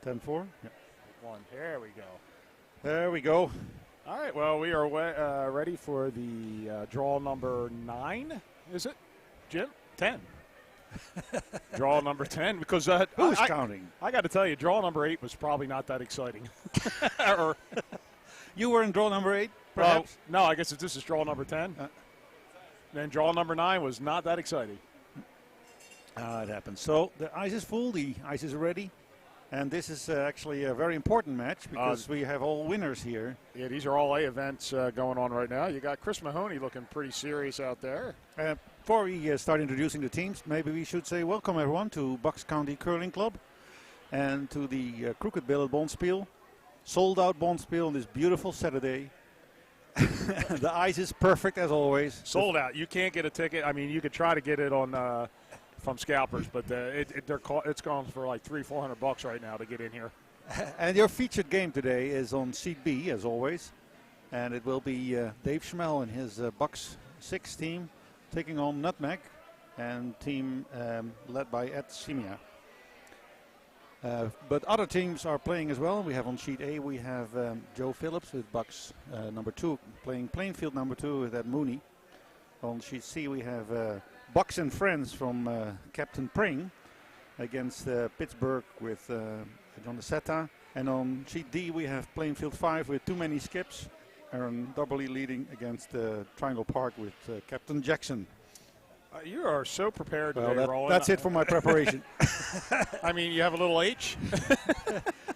10-4. Yeah. One. There we go. There we go. All right. Well, we are ready for the draw number 9. Is it, Jim? 10. Draw number 10 because who's counting? I got to tell you, draw number 8 was probably not that exciting. Or, you were in draw number 8, perhaps? No, I guess this is draw number 10. Then draw number 9 was not that exciting. It happens. So the ice is full. The ice is ready. And this is actually a very important match because we have all winners here. Yeah, these are all A events going on right now. You got Chris Mahoney looking pretty serious out there. Before we start introducing the teams, maybe we should say welcome everyone to Bucks County Curling Club and to the Crooked Billet Bonspiel. Sold out Bonspiel on this beautiful Saturday. The ice is perfect as always. Sold out. You can't get a ticket. I mean, you could try to get it on from scalpers, but it's gone for like $300-400 right now to get in here. And your featured game today is on Seat B as always, and it will be Dave Schmel and his Bucks 6 team taking on Nutmeg and team led by Ed Scimia. But other teams are playing as well. We have on sheet A, we have Joe Phillips with Bucks number 2 playing Plainfield number 2 with Ed Mooney. On sheet C, we have Bucks and Friends from Captain Pring against Pittsburgh with John Setta. And on sheet D, we have Plainfield 5 with Too Many Skips. Aaron Doubly leading against Triangle Park with Captain Jackson. You are so prepared today, Roland. That's it for my preparation. I mean, you have a little H?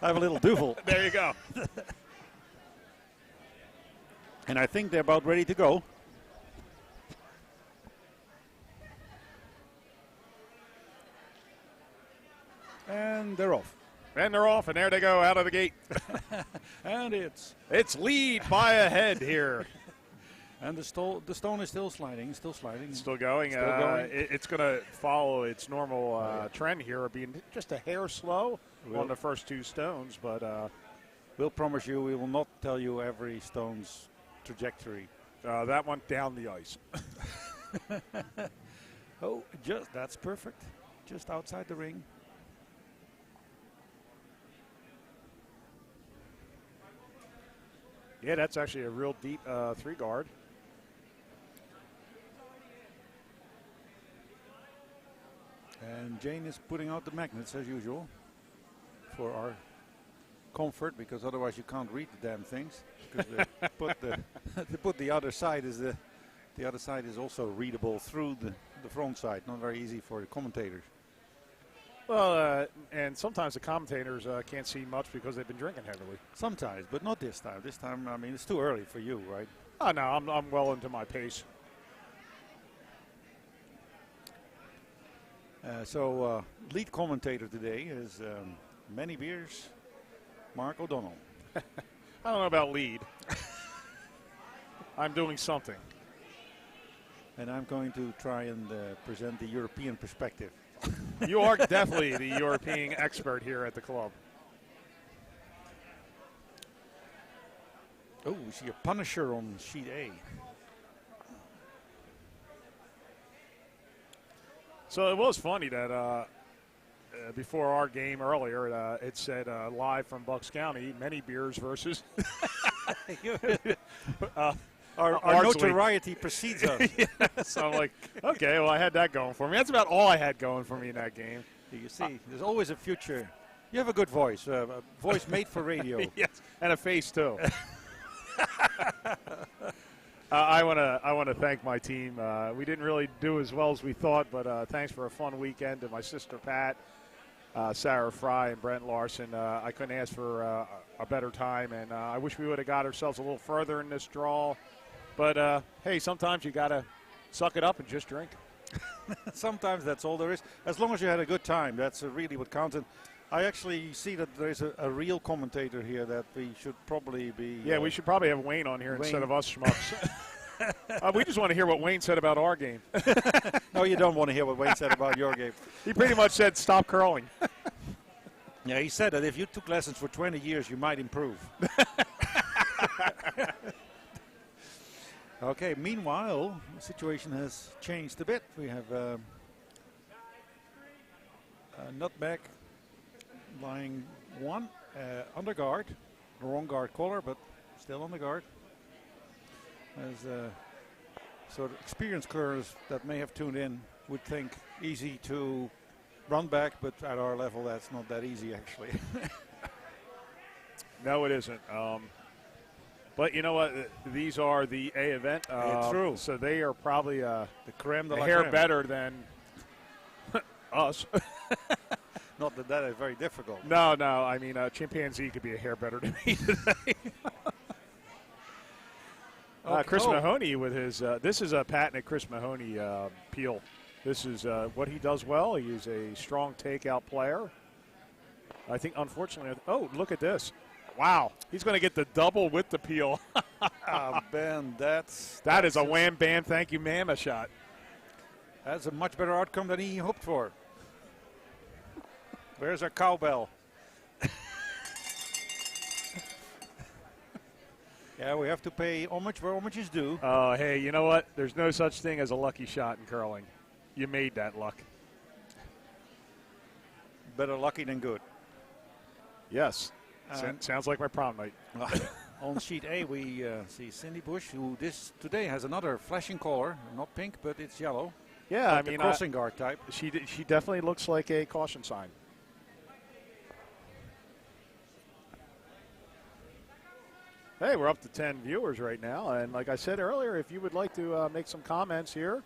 I have a little Duvel. There you go. And I think they're about ready to go. And they're off. And they're off, and there they go out of the gate. And it's lead by a head here. And the stone is still sliding, Still going. Still going. It's going to follow its normal trend here of being just a hair slow on the first 2 stones. But we'll promise you we will not tell you every stone's trajectory. That one down the ice. Oh, that's perfect. Just outside the ring. Yeah, that's actually a real deep 3-guard. And Jane is putting out the magnets as usual for our comfort, because otherwise you can't read the damn things. Because they put the other side the other side is also readable through the front side. Not very easy for the commentators. Well, and sometimes the commentators can't see much because they've been drinking heavily. Sometimes, but not this time. This time, I mean, it's too early for you, right? Oh, no, I'm well into my pace. So lead commentator today is Many Beers, Mark O'Donnell. I don't know about lead. I'm doing something. And I'm going to try and present the European perspective. You are definitely the European expert here at the club. Oh, we see a Punisher on sheet A. So it was funny that before our game earlier, it said live from Bucks County, Many Beers versus our notoriety precedes us. Yeah, so I'm like, okay, well, I had that going for me. That's about all I had going for me in that game. You see, there's always a future. You have a good voice, a voice made for radio. Yes, and a face too. I want to thank my team. We didn't really do as well as we thought, but thanks for a fun weekend to my sister Pat, Sarah Fry, and Brent Larson. I couldn't ask for a better time, and I wish we would have got ourselves a little further in this draw. But hey, sometimes you gotta suck it up and just drink. Sometimes that's all there is. As long as you had a good time, that's really what counts. And I actually see that there's a real commentator here that we should probably be. Yeah, we should probably have Wayne on here instead of us schmucks. We just want to hear what Wayne said about our game. No, you don't want to hear what Wayne said about your game. He pretty much said, stop curling. Yeah, he said that if you took lessons for 20 years, you might improve. Okay, meanwhile, the situation has changed a bit. We have Nutmeg lying 1 under guard. The wrong guard collar, but still on the guard. As sort of experienced curlers that may have tuned in would think easy to run back, but at our level that's not that easy actually. No, it isn't. But you know what? These are the A event. True. So they are probably the creme de la hair creme. better than us. Not that that is very difficult. No. I mean, chimpanzee could be a hair better than me today. Chris Mahoney with his this is a patented Chris Mahoney peel. This is what he does well. He is a strong takeout player. I think, unfortunately, look at this. Wow. He's going to get the double with the peel. Ben, that is a wham, bam, thank you, mama shot. That's a much better outcome than he hoped for. Where's our cowbell? Yeah, we have to pay homage where homage is due. Oh, hey, you know what? There's no such thing as a lucky shot in curling. You made that luck. Better lucky than good. Yes. Sounds like my prom night. On sheet A, we see Cindy Bush, who today has another flashing collar. Not pink, but it's yellow. Yeah, like I mean, crossing guard type. She definitely looks like a caution sign. Hey, we're up to 10 viewers right now. And like I said earlier, if you would like to make some comments here,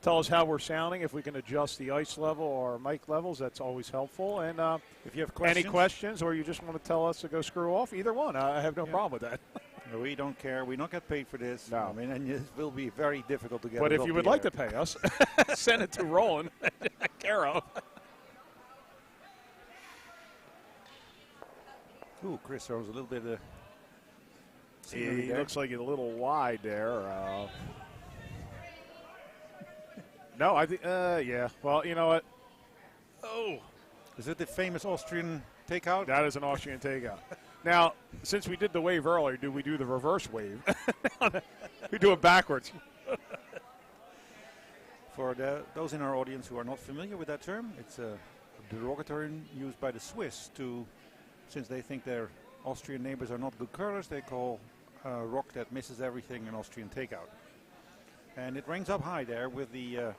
tell us how we're sounding, if we can adjust the ice level or mic levels, that's always helpful. And if you have questions, any questions or you just want to tell us to go screw off, either one. I have no problem with that. We don't care. We don't get paid for this. No. I mean, and it will be very difficult to get. But if you would like to pay us, send it to Roland care of. Ooh, Chris throws a little bit of. He looks like he's a little wide there. No, I think, yeah. Well, you know what? Oh. Is it the famous Austrian takeout? That is an Austrian takeout. Now, since we did the wave earlier, do we do the reverse wave? We do it backwards. For those in our audience who are not familiar with that term, it's a derogatory used by the Swiss since they think their Austrian neighbors are not good curlers, they call a rock that misses everything an Austrian takeout. And it ranks up high there with the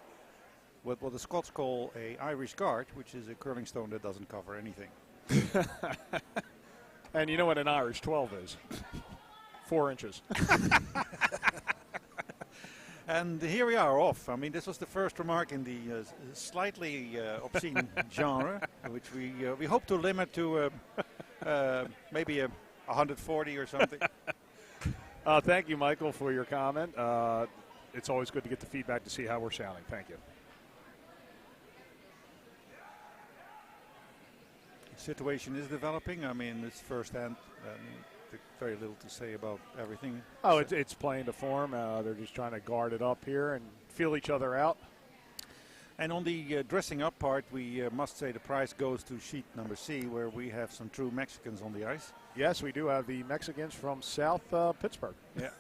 what the Scots call a Irish guard, which is a curling stone that doesn't cover anything. And you know what an Irish 12 is? 4 inches. And here we are off. I mean, this was the first remark in the slightly obscene genre, which we hope to limit to maybe 140 or something. Thank you, Michael, for your comment. It's always good to get the feedback to see how we're sounding. Thank you. The situation is developing. I mean, it's firsthand. Very little to say about everything. Oh, it's playing to form. They're just trying to guard it up here and feel each other out. And on the dressing up part, we must say the prize goes to sheet number C, where we have some true Mexicans on the ice. Yes, we do have the Mexicans from South Pittsburgh. Yeah.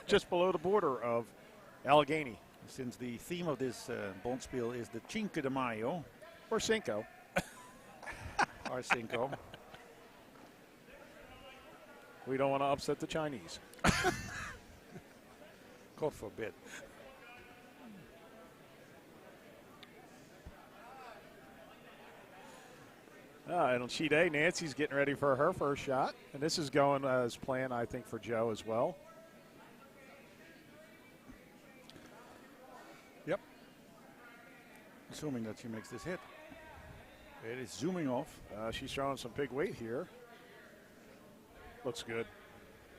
Just below the border of Allegheny. Since the theme of this Bonspiel is the Cinco de Mayo. Or Cinco. Or Cinco. We don't want to upset the Chinese. God forbid. And on sheet A, Nancy's getting ready for her first shot. And this is going as planned, I think, for Joe as well. Yep. Assuming that she makes this hit. It is zooming off. She's throwing some big weight here. Looks good.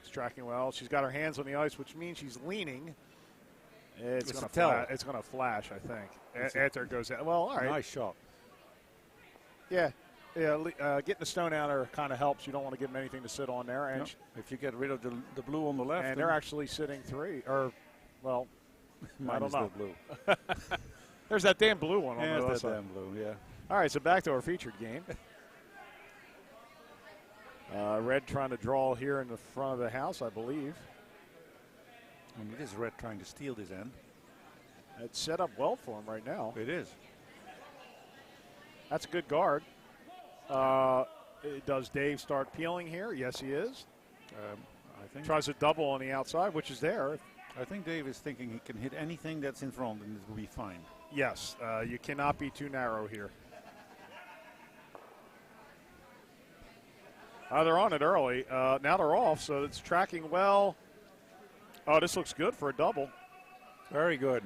She's tracking well. She's got her hands on the ice, which means she's leaning. It's going to flash, I think. After it goes out. Well, all right. Nice shot. Yeah. Yeah, getting the stone out there kind of helps. You don't want to give them anything to sit on there. And if you get rid of the blue on the left. And they're actually sitting 3. Or, well, I don't know. Blue. There's that damn blue one on the other side. Damn blue, yeah. All right, so back to our featured game. Red trying to draw here in the front of the house, I believe. And it is Red trying to steal this end. It's set up well for him right now. It is. That's a good guard. Does Dave start peeling here? Yes, he is. I think Tries a double on the outside, which is there. I think Dave is thinking he can hit anything that's in front and it will be fine. Yes, you cannot be too narrow here. They're on it early. Now they're off, so it's tracking well. Oh, this looks good for a double. Very good.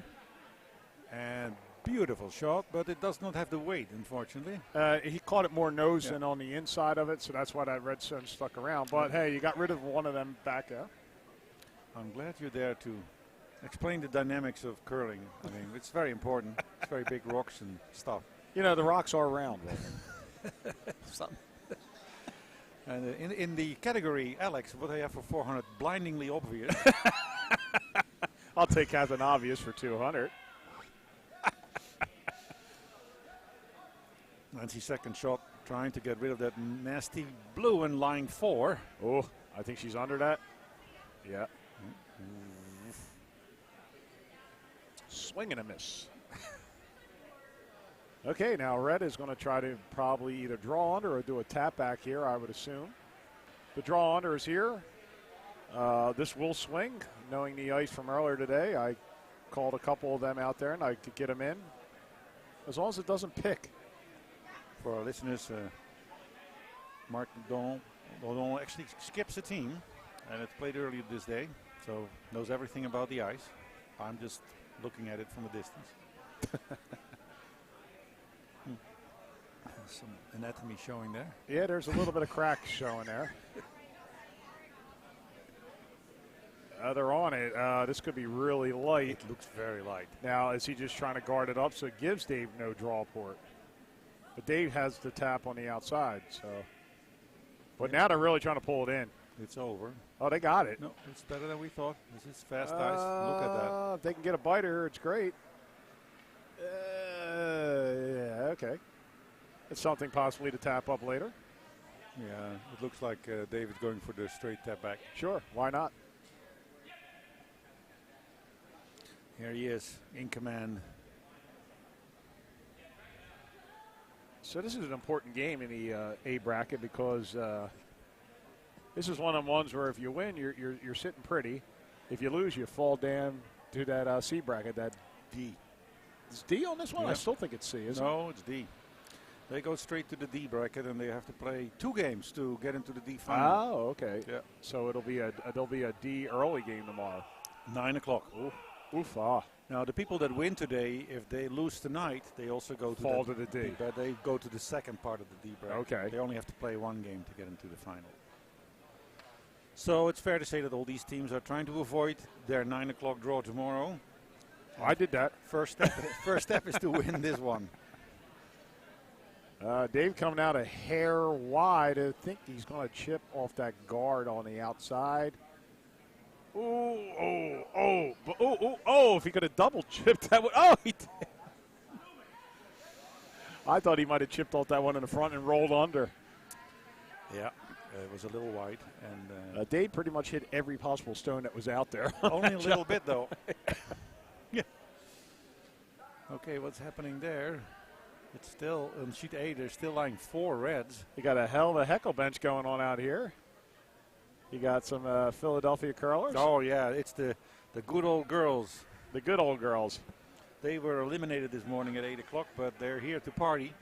And beautiful shot, but it does not have the weight, unfortunately. He caught it more nose than on the inside of it, so that's why that red sun stuck around. But, hey, you got rid of one of them back there. I'm glad you're there to explain the dynamics of curling. I mean, it's very important. It's very big rocks and stuff. You know, the rocks are round. And in the category, Alex, what do you have for 400? Blindingly obvious. I'll take Captain Obvious for 200. Nancy's second shot, trying to get rid of that nasty blue in line 4. Oh, I think she's under that. Yeah. Swing and a miss. Okay, now red is going to try to probably either draw under or do a tap back here, I would assume. The draw under is here. This will swing. Knowing the ice from earlier today, I called a couple of them out there, and I could get them in. As long as it doesn't pick. For our listeners, Mark O'Donnell actually skips a team, and it's played earlier this day, so knows everything about the ice. I'm just looking at it from a distance. Some anatomy showing there. Yeah, there's a little bit of crack showing there. They're on it. This could be really light. It looks very light. Now, is he just trying to guard it up so it gives Dave no draw port? But Dave has the tap on the outside, so. But now they're really trying to pull it in. It's over. Oh, they got it. No, it's better than we thought. This is fast ice. Look at that. If they can get a biter, it's great. Yeah, okay. It's something possibly to tap up later. Yeah, it looks like David's going for the straight tap back. Sure, why not? Here he is, in command. So this is an important game in the A bracket because this is one of the ones where if you win, you're sitting pretty. If you lose, you fall down to that C bracket, that D. Is D on this one? Yep. I still think it's C, isn't it? No, it's D. They go straight to the D bracket, and they have to play 2 games to get into the D final. Oh, okay. Yeah. So there'll be a D early game tomorrow. 9 o'clock. Oof, ah. Now, the people that win today, if they lose tonight, they also go to Fall to the D. But they go to the second part of the D bracket. Okay. They only have to play 1 game to get into the final. So it's fair to say that all these teams are trying to avoid their 9 o'clock draw tomorrow. I did that. First step is to win this one. Dave coming out a hair wide. I think he's going to chip off that guard on the outside. If he could have double chipped that one. Oh, he did. I thought he might have chipped off that one in the front and rolled under. Yeah, it was a little wide. And Dave pretty much hit every possible stone that was out there. Only a little bit, though. Yeah. Okay, what's happening there? It's still, on sheet A, there's still lying 4 reds. You got a hell of a heckle bench going on out here. You got some Philadelphia curlers. Oh, yeah, it's the good old girls. The good old girls. They were eliminated this morning at 8 o'clock, but they're here to party.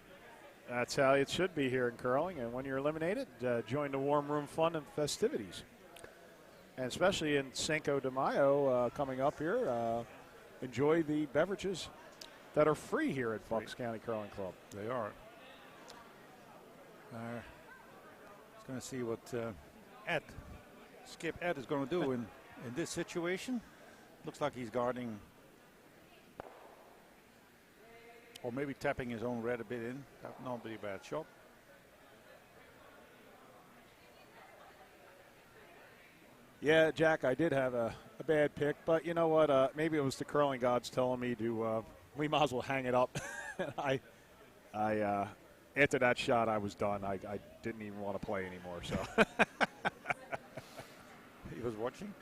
That's how it should be here in curling. And when you're eliminated, join the warm room fun and festivities. And especially in Cinco de Mayo coming up here, enjoy the beverages that are free here at Bucks County Curling Club. They are. Just going to see what Skip Ed is going to do in this situation. Looks like he's guarding, or maybe tapping his own red a bit in. That would not be a bad shot. Yeah, Jack, I did have a bad pick, but you know what? Maybe it was the curling gods telling me to. We might as well hang it up. I after that shot, I was done. I didn't even want to play anymore. So he was watching.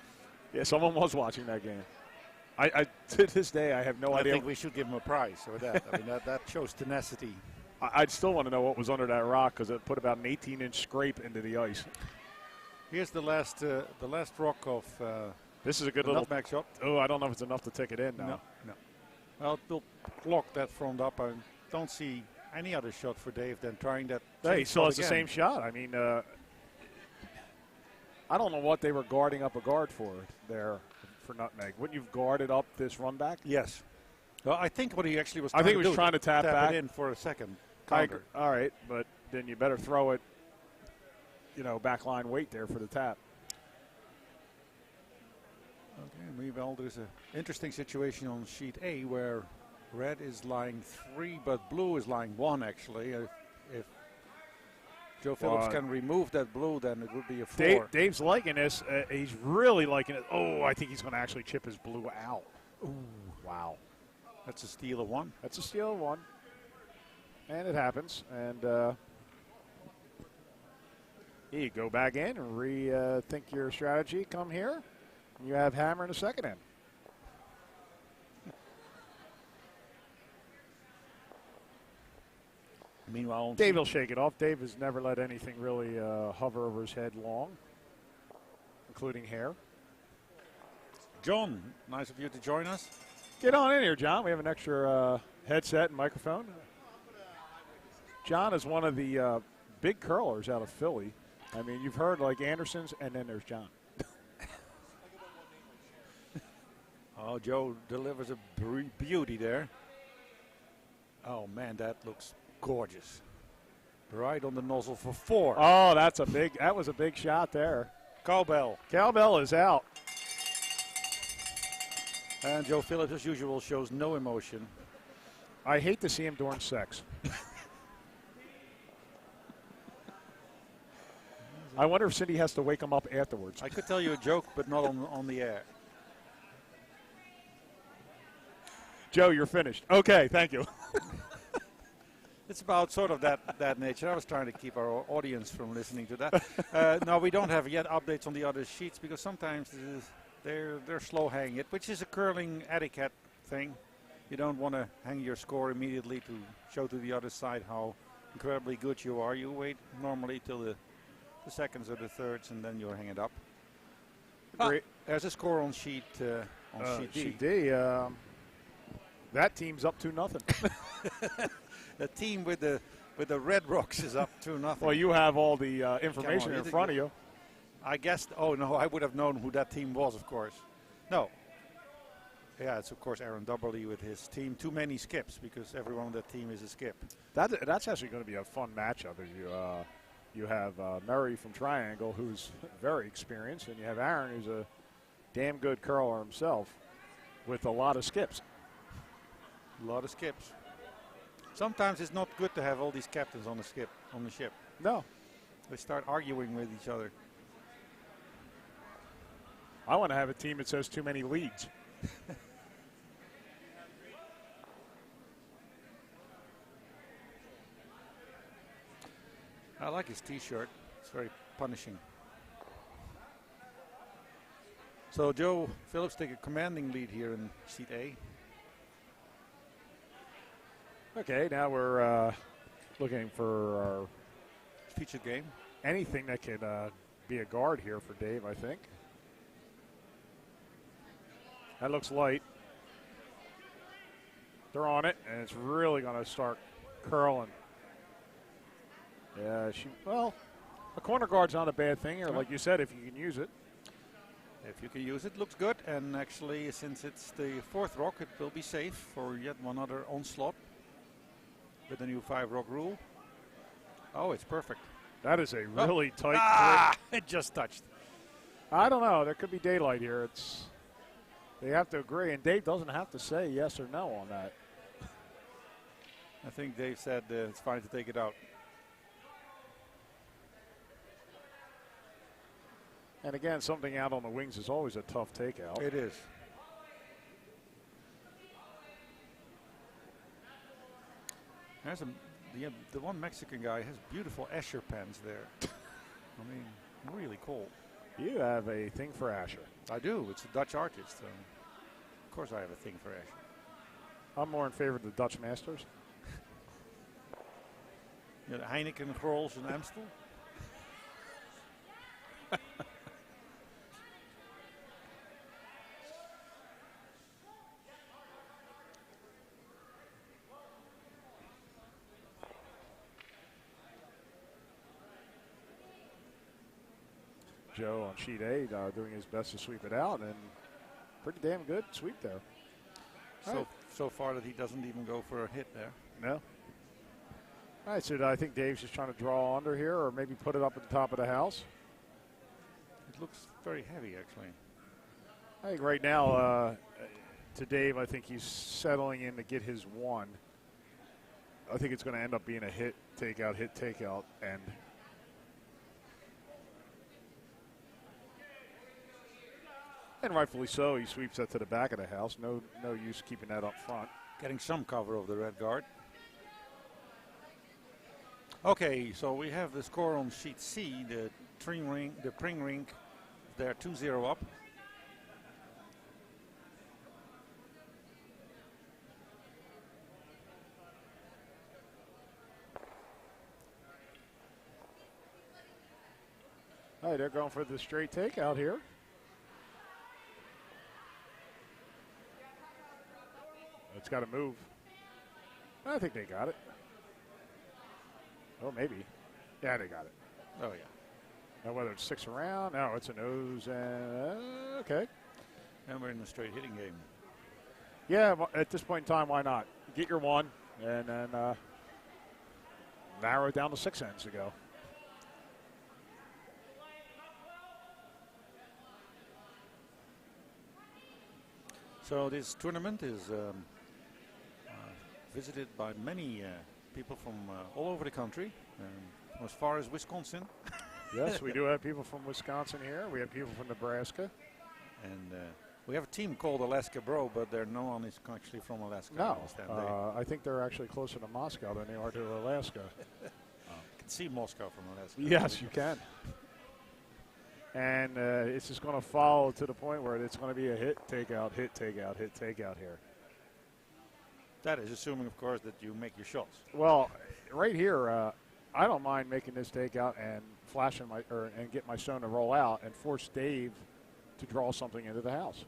Yeah, someone was watching that game. I to this day, I have no idea. I think we should give him a prize for that. I mean, that shows tenacity. I'd still want to know what was under that rock because it put about an 18-inch scrape into the ice. Here's the last rock of this is a good little nutmeg shot. Oh, I don't know if it's enough to take it in now. No. Well, it will block that front up. I don't see any other shot for Dave than trying that. Hey, he still has the same shot. I mean, I don't know what they were guarding up a guard for there for Nutmeg. Wouldn't you have guarded up this run back? Yes. Well, I think what he actually was. I think he was trying to tap back it in for a second. All right, but then you better throw it. Back line weight there for the tap. Okay, well, there's an interesting situation on sheet A where red is lying 3, but blue is lying 1, actually. If Joe Phillips can remove that blue, then it would be a 4. Dave's liking this. He's really liking it. Oh, I think he's going to actually chip his blue out. Ooh. Wow. That's a steal of 1. That's a steal of 1. And it happens. And you go back in and rethink your strategy. Come here. And you have hammer in the second end. Meanwhile, Dave will shake it off. Dave has never let anything really hover over his head long, including hair. John, nice of you to join us. Get on in here, John. We have an extra headset and microphone. John is one of the big curlers out of Philly. I mean, you've heard like Anderson's, and then there's John. Oh, Joe delivers a beauty there. Oh, man, that looks gorgeous. Right on the nozzle for 4. Oh, that was a big shot there. Cowbell. Cowbell is out. And Joe Phillips, as usual, shows no emotion. I hate to see him during sex. I wonder if Cindy has to wake him up afterwards. I could tell you a joke, but not on the air. Joe, you're finished. Okay, thank you. It's about sort of that nature. I was trying to keep our audience from listening to that. No, we don't have yet updates on the other sheets because sometimes they're slow hanging it, which is a curling etiquette thing. You don't want to hang your score immediately to show to the other side how incredibly good you are. You wait normally till the seconds or the thirds, and then you hang it up. Great. There's a score on sheet sheet D. Sheet D. That team's up 2-0. The team with the red rocks is up 2-0. Well, you have all the information in front of you. I guess. Oh no, I would have known who that team was, of course. No. Yeah, it's of course Aaron Dubberly with his team. Too many skips because everyone on that team is a skip. That's actually going to be a fun matchup. You have Murray from Triangle, who's very experienced, and you have Aaron, who's a damn good curler himself, with a lot of skips. A lot of skips. Sometimes it's not good to have all these captains on the ship. No. They start arguing with each other. I want to have a team that says too many leads. I like his T-shirt. It's very punishing. So Joe Phillips take a commanding lead here in Seat A. Okay, now we're looking for our featured game. Anything that can be a guard here for Dave, I think. That looks light. They're on it, and it's really going to start curling. Yeah, well, a corner guard's not a bad thing here, like you said, if you can use it. If you can use it, looks good. And actually, since it's the 4th rock, it will be safe for yet one other onslaught with the new 5-rock rule. Oh, it's perfect. That is a really tight grip. It just touched. I don't know. There could be daylight here. They have to agree, and Dave doesn't have to say yes or no on that. I think Dave said it's fine to take it out. And again, something out on the wings is always a tough takeout. It is. There's the one Mexican guy has beautiful Escher pens there. I mean, really cool. You have a thing for Asher. I do. It's a Dutch artist. Of course I have a thing for Asher. I'm more in favor of the Dutch Masters. Yeah, the Heineken Grols in Amstel. Joe on sheet A doing his best to sweep it out, and pretty damn good sweep there. So far that he doesn't even go for a hit there. No. All right, so I think Dave's just trying to draw under here, or maybe put it up at the top of the house. It looks very heavy, actually. I think right now, to Dave, I think he's settling in to get his one. I think it's going to end up being a hit, takeout, end. And rightfully so, he sweeps that to the back of the house. No use keeping that up front. Getting some cover of the red guard. Okay, so we have the score on sheet C. The Pring Ring, they're 2-0 up. All right, they're going for the straight takeout here. It's got to move. I think they got it. Oh, maybe. Yeah, they got it. Oh, yeah. Now, whether it's 6 around, no, it's a nose. Okay. And we're in a straight hitting game. Yeah, at this point in time, why not? Get your one and then narrow it down to 6 ends to go. So this tournament is visited by many people from all over the country, from as far as Wisconsin. Yes, we do have people from Wisconsin here. We have people from Nebraska. And we have a team called Alaska Bro, but no one is actually from Alaska. No, I think they're actually closer to Moscow than they are to Alaska. You can see Moscow from Alaska. Yes, you can. And it's just going to follow to the point where it's going to be a hit, takeout, hit, takeout, hit, takeout here. That is assuming, of course, that you make your shots. Well, right here, I don't mind making this takeout and flashing and get my stone to roll out and force Dave to draw something into the house.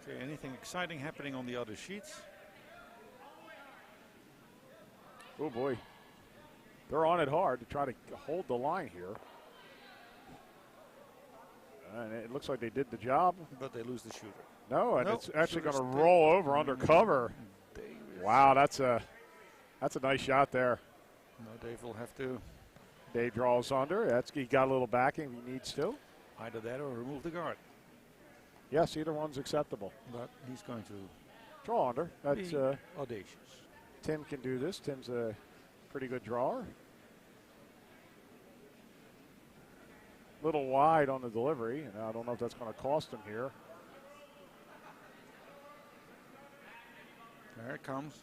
Okay, anything exciting happening on the other sheets? Oh boy. They're on it hard to try to hold the line here. And it looks like they did the job. But they lose the shooter. No, and it's actually going to roll over under cover. Wow, that's a nice shot there. No, Dave will have to. Dave draws under. He got a little backing if he needs to. Either that or remove the guard. Yes, either one's acceptable. But he's going to draw under. That's audacious. Tim can do this. Tim's a pretty good drawer. Little wide on the delivery, and I don't know if that's going to cost him here. There it comes.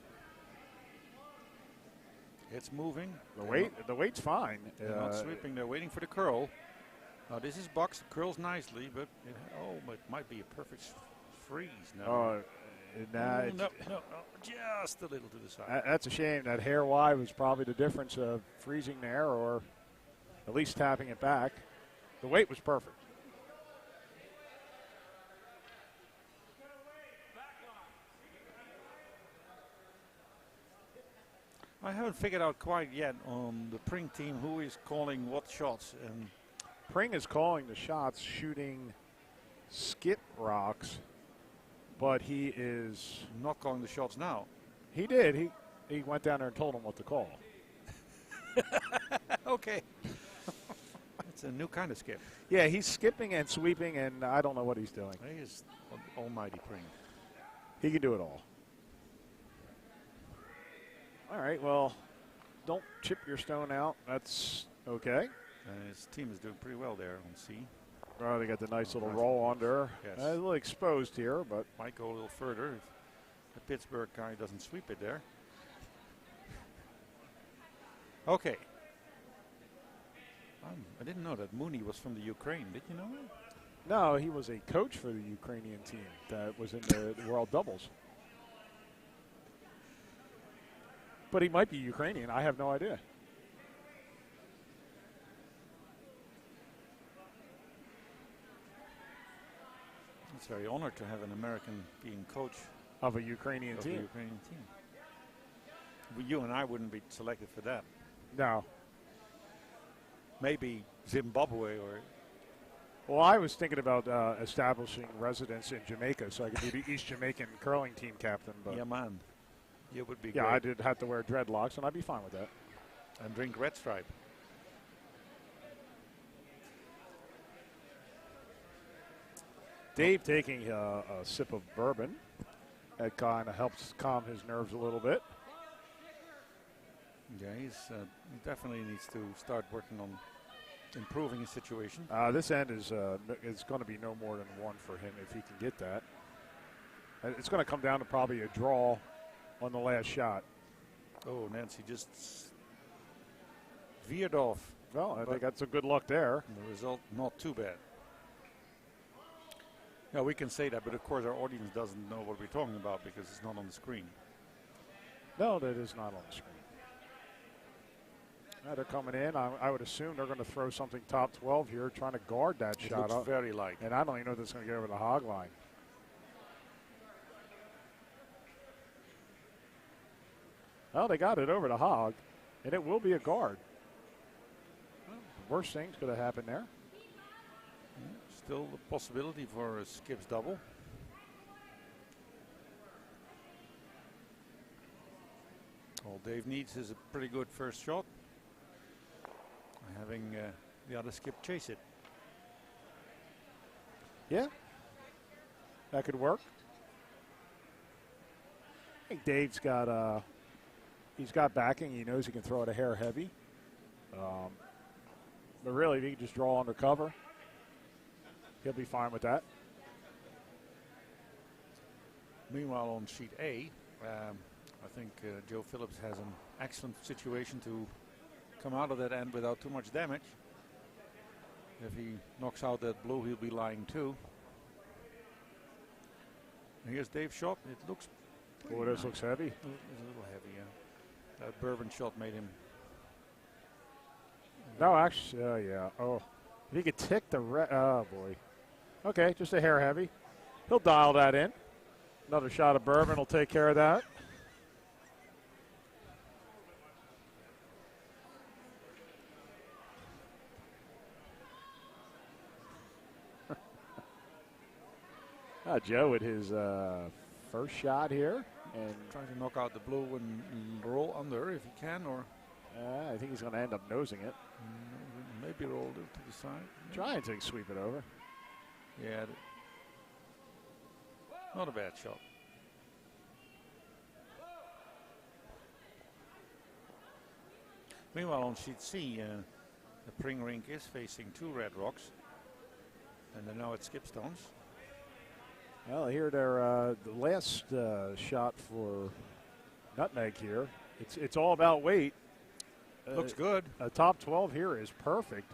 It's moving. The weight's fine. They're not sweeping. They're waiting for the curl. Now this is boxed. Curls nicely, but it might be a perfect freeze now. No, just a little to the side. That's a shame. That hair wide was probably the difference of freezing there or at least tapping it back. The weight was perfect. I haven't figured out quite yet on the Pring team who is calling what shots. And Pring is calling the shots, shooting skip rocks, but he is not calling the shots now. He did. He went down there and told him what to call. Okay. It's a new kind of skip. Yeah, he's skipping and sweeping, and I don't know what he's doing. He is almighty Pring. He can do it all. All right, well, don't chip your stone out. That's okay. His team is doing pretty well there on C. Oh, they got the nice little roll under. Yes. A little exposed here, but might go a little further if the Pittsburgh guy doesn't sweep it there. Okay. I didn't know that Mooney was from the Ukraine. Did you know that? No, he was a coach for the Ukrainian team that was in the World Doubles. But he might be Ukrainian. I have no idea. It's very honored to have an American being coach Of a Ukrainian of team. the Ukrainian team. You and I wouldn't be selected for that. No. Maybe Zimbabwe or. Well, I was thinking about establishing residence in Jamaica so I could be the East Jamaican curling team captain. But Yeah, man. You would be yeah, great. I did have to wear dreadlocks, and I'd be fine with that. And drink Red Stripe. Dave taking a sip of bourbon. That kind of helps calm his nerves a little bit. Yeah, he definitely needs to start working on improving his situation. This end is going to be no more than one for him if he can get that. It's going to come down to probably a draw on the last shot. Oh, Nancy just veered off. Well, I think that's a good luck there. The result, not too bad. Yeah, we can say that, but of course our audience doesn't know what we're talking about because it's not on the screen. No, that is not on the screen. They're coming in. I would assume they're going to throw something top 12 here, trying to guard that It shot looks up. very light. And I don't even know if it's going to get over the hog line. Well, they got it over the hog, and it will be a guard. Well, the worst thing's going to happen there. Still a possibility for a Skips double. All Dave needs is a pretty good first shot. Having the other skip chase it. Yeah, that could work. I think Dave's got he's got backing. He knows he can throw it a hair heavy. But really, if he can just draw under cover, he'll be fine with that. Meanwhile, on sheet A, I think Joe Phillips has an excellent situation to come out of that end without too much damage. If he knocks out that blue, he'll be lying too. And here's Dave's shot. It looks. Oh, this looks heavy. It's a little heavy, yeah. That bourbon shot made him. No, actually, yeah. Oh, if he could tick the oh boy. Okay, just a hair heavy. He'll dial that in. Another shot of bourbon will take care of that. Joe with his first shot here. And trying to knock out the blue and roll under if he can, or I think he's going to end up nosing it. Maybe roll it to the side. Trying to sweep it over. Yeah. Not a bad shot. Meanwhile, on sheet C, the Pring rink is facing two red rocks. And they're now at skip stones. Well, here they're the last shot for Nutmeg here. It's all about weight. Looks good. A top 12 here is perfect.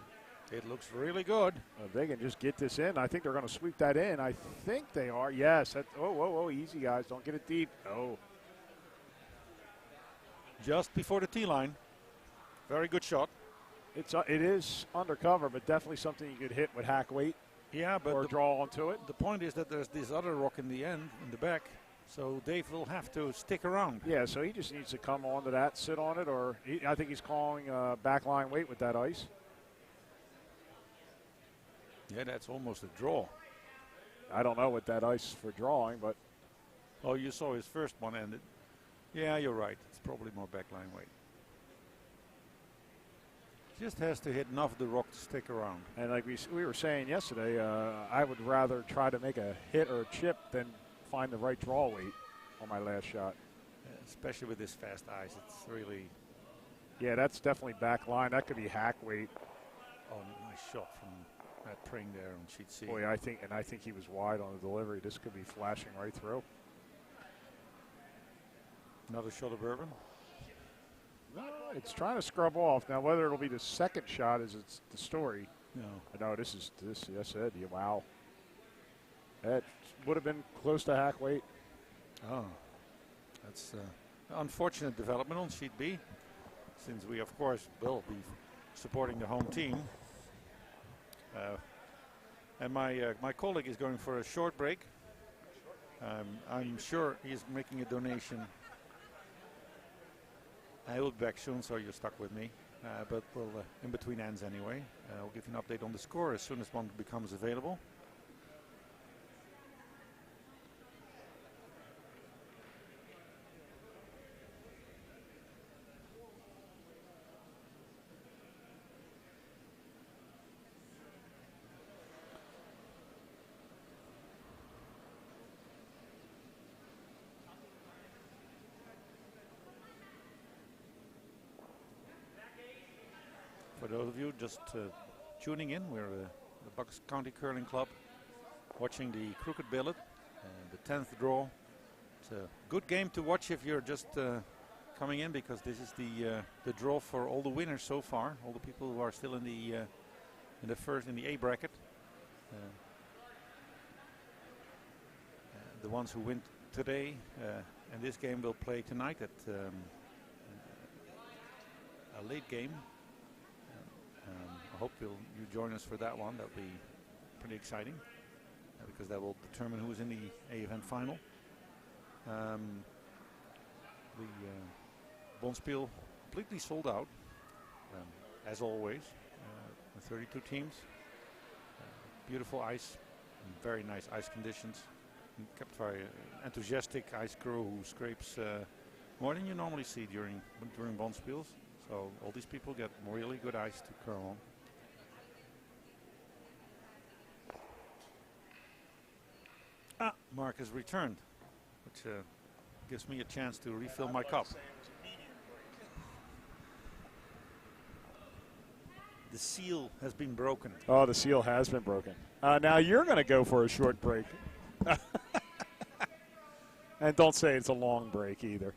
It looks really good. If they can just get this in, I think they're going to sweep that in. I think they are. Yes. Oh, easy, guys. Don't get it deep. Oh. Just before the tee line. Very good shot. It is undercover, but definitely something you could hit with hack weight. Yeah, but or draw onto it. The point is that there's this other rock in the end, in the back, so Dave will have to stick around. Yeah, so he just needs to come onto that, sit on it, or I think he's calling backline weight with that ice. Yeah, that's almost a draw. I don't know with that ice for drawing, but. Oh, you saw his first one ended. Yeah, you're right. It's probably more backline weight. Just has to hit enough of the rock to stick around. And like we were saying yesterday, I would rather try to make a hit or a chip than find the right draw weight on my last shot. Especially with this fast ice, it's really. Yeah, that's definitely back line. That could be hack weight. Oh, nice shot from that Pring there on sheet C. Boy, I think he was wide on the delivery. This could be flashing right through. Another shot of bourbon. No, it's trying to scrub off. Now, whether it'll be the second shot is it's the story. No. This. Yes, Ed. Wow. That would have been close to hack weight. Oh, that's unfortunate development on sheet B, since we of course will be supporting the home team. And my colleague is going for a short break. I'm sure he's making a donation. I will be back soon, so you're stuck with me. But we'll in between ends anyway. I'll give you an update on the score as soon as one becomes available. For those of you just tuning in, we're the Bucks County Curling Club watching the Crooked Billet, the 10th draw. It's a good game to watch if you're just coming in, because this is the draw for all the winners so far, all the people who are still in the A bracket. The ones who win today and this game will play tonight at a late game. I hope you join us for that one. That'll be pretty exciting because that will determine who's in the A event final. The Bonspiel completely sold out, as always. With 32 teams, beautiful ice, very nice ice conditions. Kept very enthusiastic ice crew who scrapes more than you normally see during Bonspiels. So all these people get really good ice to curl on. Mark has returned, which gives me a chance to refill my cup. The seal has been broken. Oh, the seal has been broken. Now you're going to go for a short break. And don't say it's a long break either.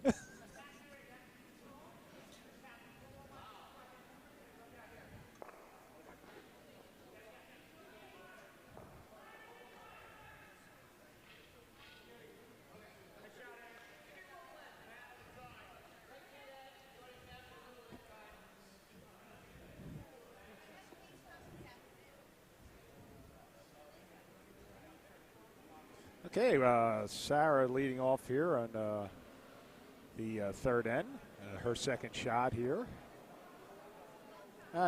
Okay, Sarah leading off here on the third end. Her second shot here.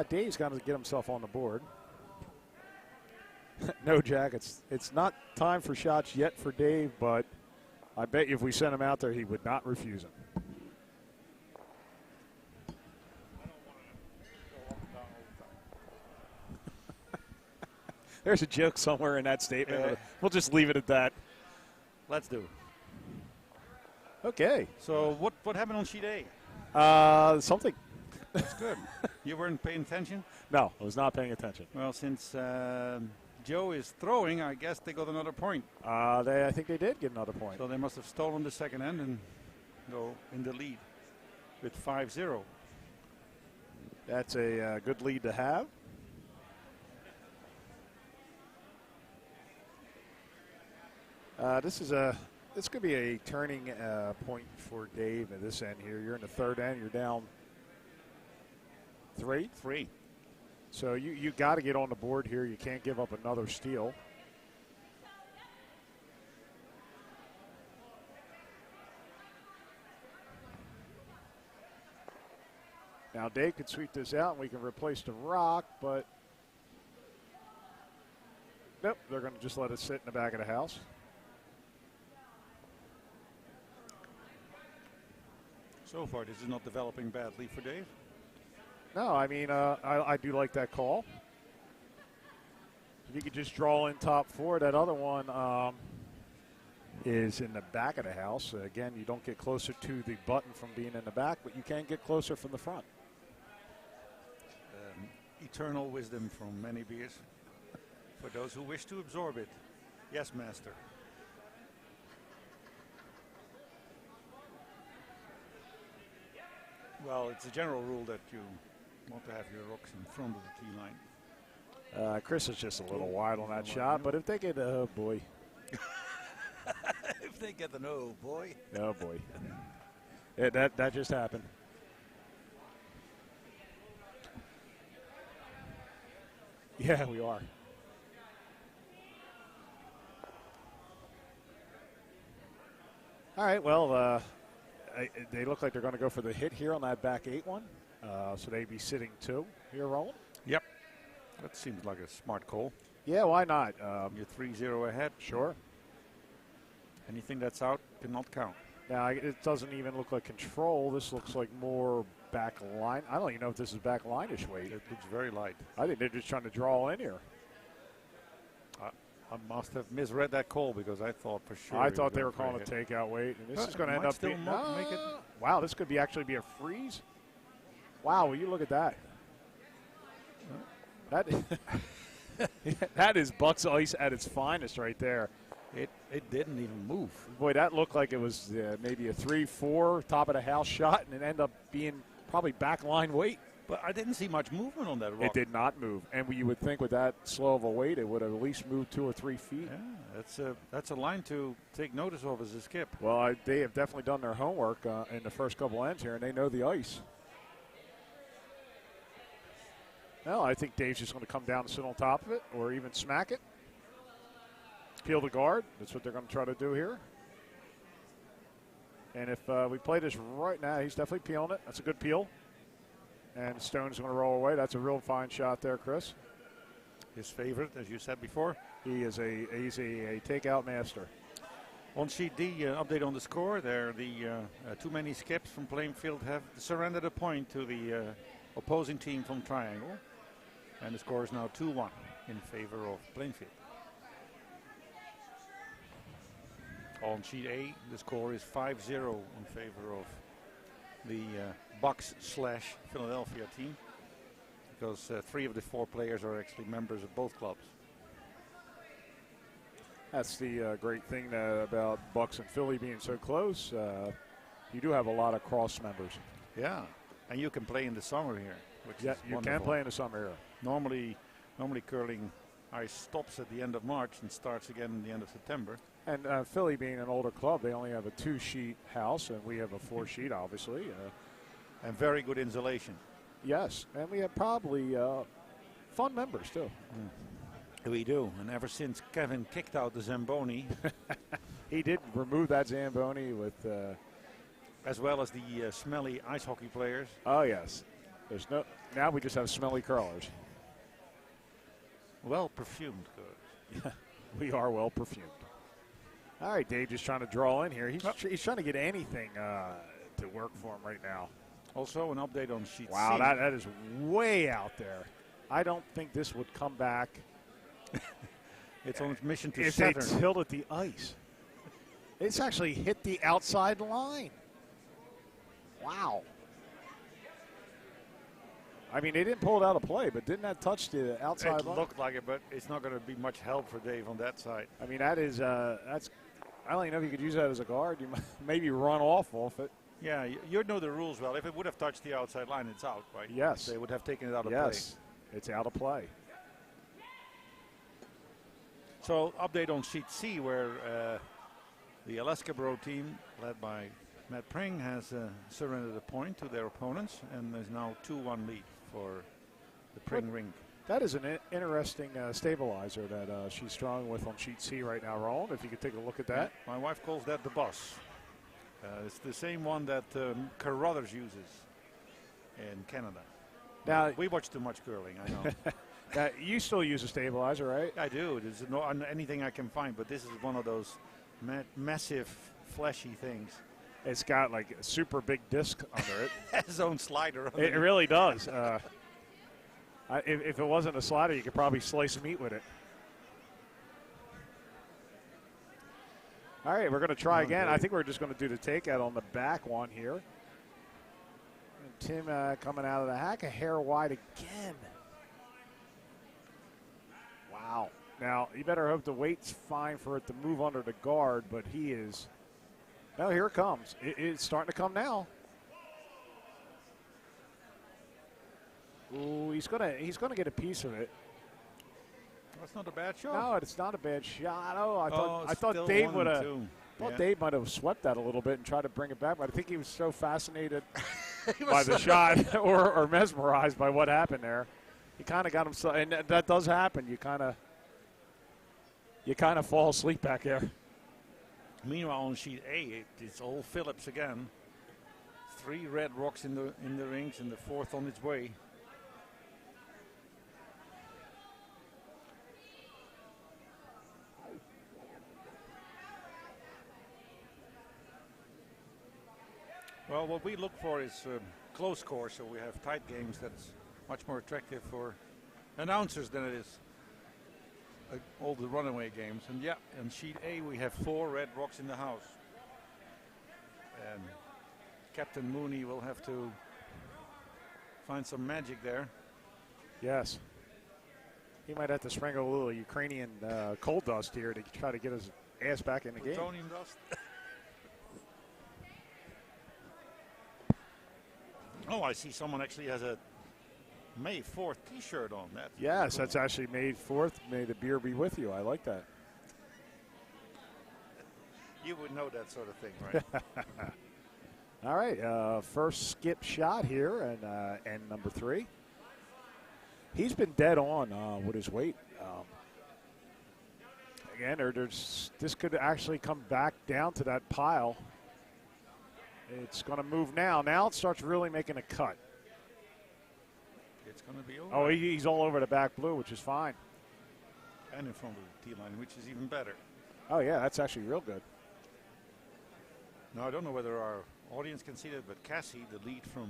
Dave's got to get himself on the board. No, Jack, it's not time for shots yet for Dave, but I bet you if we sent him out there, he would not refuse them. There's a joke somewhere in that statement. We'll just leave it at that. Let's do. Okay. So what happened on sheet A? Something. That's good. You weren't paying attention? No, I was not paying attention. Well, since Joe is throwing, I guess they got another point. I think they did get another point. So they must have stolen the second end and go in the lead with 5-0. That's a good lead to have. This could be a turning point for Dave at this end here. You're in the third end. You're down 3. So you got to get on the board here. You can't give up another steal. Now Dave could sweep this out and we can replace the rock, but nope, they're going to just let it sit in the back of the house. So far, this is not developing badly for Dave. No, I mean, I do like that call. If you could just draw in top 4, that other one is in the back of the house. Again, you don't get closer to the button from being in the back, but you can get closer from the front. Eternal wisdom from many beers for those who wish to absorb it. Yes, master. Well, it's a general rule that you want to have your rocks in front of the tee line. Chris is just a little wide on that shot, but if they get, oh boy. If they get an oh boy. Oh boy. That just happened. Yeah, we are. All right, well, they look like they're going to go for the hit here on that back 8-1. So they'd be sitting 2 here, Roland. Yep. That seems like a smart call. Yeah, why not? You're 3-0 ahead. Sure. Anything that's out cannot count. Now, it doesn't even look like control. This looks like more back line. I don't even know if this is back line-ish weight. It looks very light. I think they're just trying to draw in here. I must have misread that call because I thought for sure. I thought they were calling a takeout weight, and this is going to end up being. Make it. Wow, this could actually be a freeze. Wow, will you look at that? That that is Bucks ice at its finest right there. It didn't even move. Boy, that looked like it was maybe a 3-4 top of the house shot, and it ended up being probably back line weight. But I didn't see much movement on that rock. It did not move, and you would think with that slow of a weight, it would have at least moved 2 or 3 feet. Yeah, that's a line to take notice of as a skip. Well, they have definitely done their homework in the first couple ends here, and they know the ice. No, I think Dave's just going to come down and sit on top of it, or even smack it. Peel the guard. That's what they're going to try to do here. And if we play this right now, he's definitely peeling it. That's a good peel. And Stone's going to roll away. That's a real fine shot there, Chris. His favorite, as you said before. He's a takeout master. On sheet D, update on the score. There, the too many skips from Plainfield have surrendered a point to the opposing team from Triangle. And the score is now 2-1 in favor of Plainfield. On sheet A, the score is 5-0 in favor of the Bucks/Philadelphia team, because 3 of the 4 players are actually members of both clubs. That's the great thing about Bucks and Philly being so close. You do have a lot of cross members. Yeah, and you can play in the summer here, which is you wonderful. can play in the summer here. Normally curling ice stops at the end of March and starts again at the end of September. And Philly being an older club, they only have a 2-sheet house, and we have a 4-sheet, obviously. And very good insulation. Yes, and we have probably fun members, too. We do, and ever since Kevin kicked out the Zamboni. He did remove that Zamboni with... as well as the smelly ice hockey players. Oh, yes. Now we just have smelly curlers. Well perfumed, good. We are well perfumed. All right, Dave just trying to draw in here. He's trying to get anything to work for him right now. Also, an update on sheet C. Wow, that is way out there. I don't think this would come back. It's on its mission to if Saturn. They tilted the ice. It's actually hit the outside line. Wow. I mean, they didn't pull it out of play, but didn't that touch the outside line? It looked like it, but it's not going to be much help for Dave on that side. I mean, that's. I don't even know if you could use that as a guard. You might maybe run off it. Yeah, you know the rules well. If it would have touched the outside line, it's out, right? Yes. They would have taken it out of play. Yes, it's out of play. So, update on sheet C, where the Alaska Bro team, led by Matt Pring, has surrendered a point to their opponents, and there's now 2-1 lead for the Pring ring. That is an interesting stabilizer that she's strong with on sheet C right now, Roland, if you could take a look at that. My wife calls that the boss. It's the same one that Carruthers uses in Canada. Now, we watch too much curling, I know. Now, you still use a stabilizer, right? I do. There's no anything I can find, but this is one of those massive, fleshy things. It's got like a super big disc under it. Has its own slider. It really does. If it wasn't a slider, you could probably slice meat with it. All right, we're going to try again. I think we're just going to do the takeout on the back one here. And Tim coming out of the hack, a hair wide again. Wow. Now, you better hope the weight's fine for it to move under the guard, but he is. Oh, here it comes. It's starting to come now. Ooh, he's gonna get a piece of it. That's not a bad shot. No, it's not a bad shot. Oh, I thought Dave thought Dave might have swept that a little bit and tried to bring it back, but I think he was so fascinated by the shot or mesmerized by what happened there. He kind of got himself, and that does happen. You kind of fall asleep back there. Meanwhile, on sheet A, it's all Phillips again. 3 red rocks in the rings, and the 4th on its way. Well, what we look for is close scores, so we have tight games. That's much more attractive for announcers than it is all the runaway games. And yeah, on sheet A we have 4 red rocks in the house. And Captain Mooney will have to find some magic there. Yes. He might have to sprinkle a little Ukrainian coal dust here to try to get his ass back in the game. Plutonium dust. Oh, I see someone actually has a May 4th T-shirt on. Yes, that's actually May 4th. May the beer be with you. I like that. You would know that sort of thing, right? All right, first skip shot here, and number 3. He's been dead on with his weight. Again, this could actually come back down to that pile. It's going to move now. Now it starts really making a cut. It's going to be over. Oh, he's all over the back blue, which is fine. And in front of the tee line, which is even better. Oh, yeah, that's actually real good. Now, I don't know whether our audience can see that, but Cassie, the lead from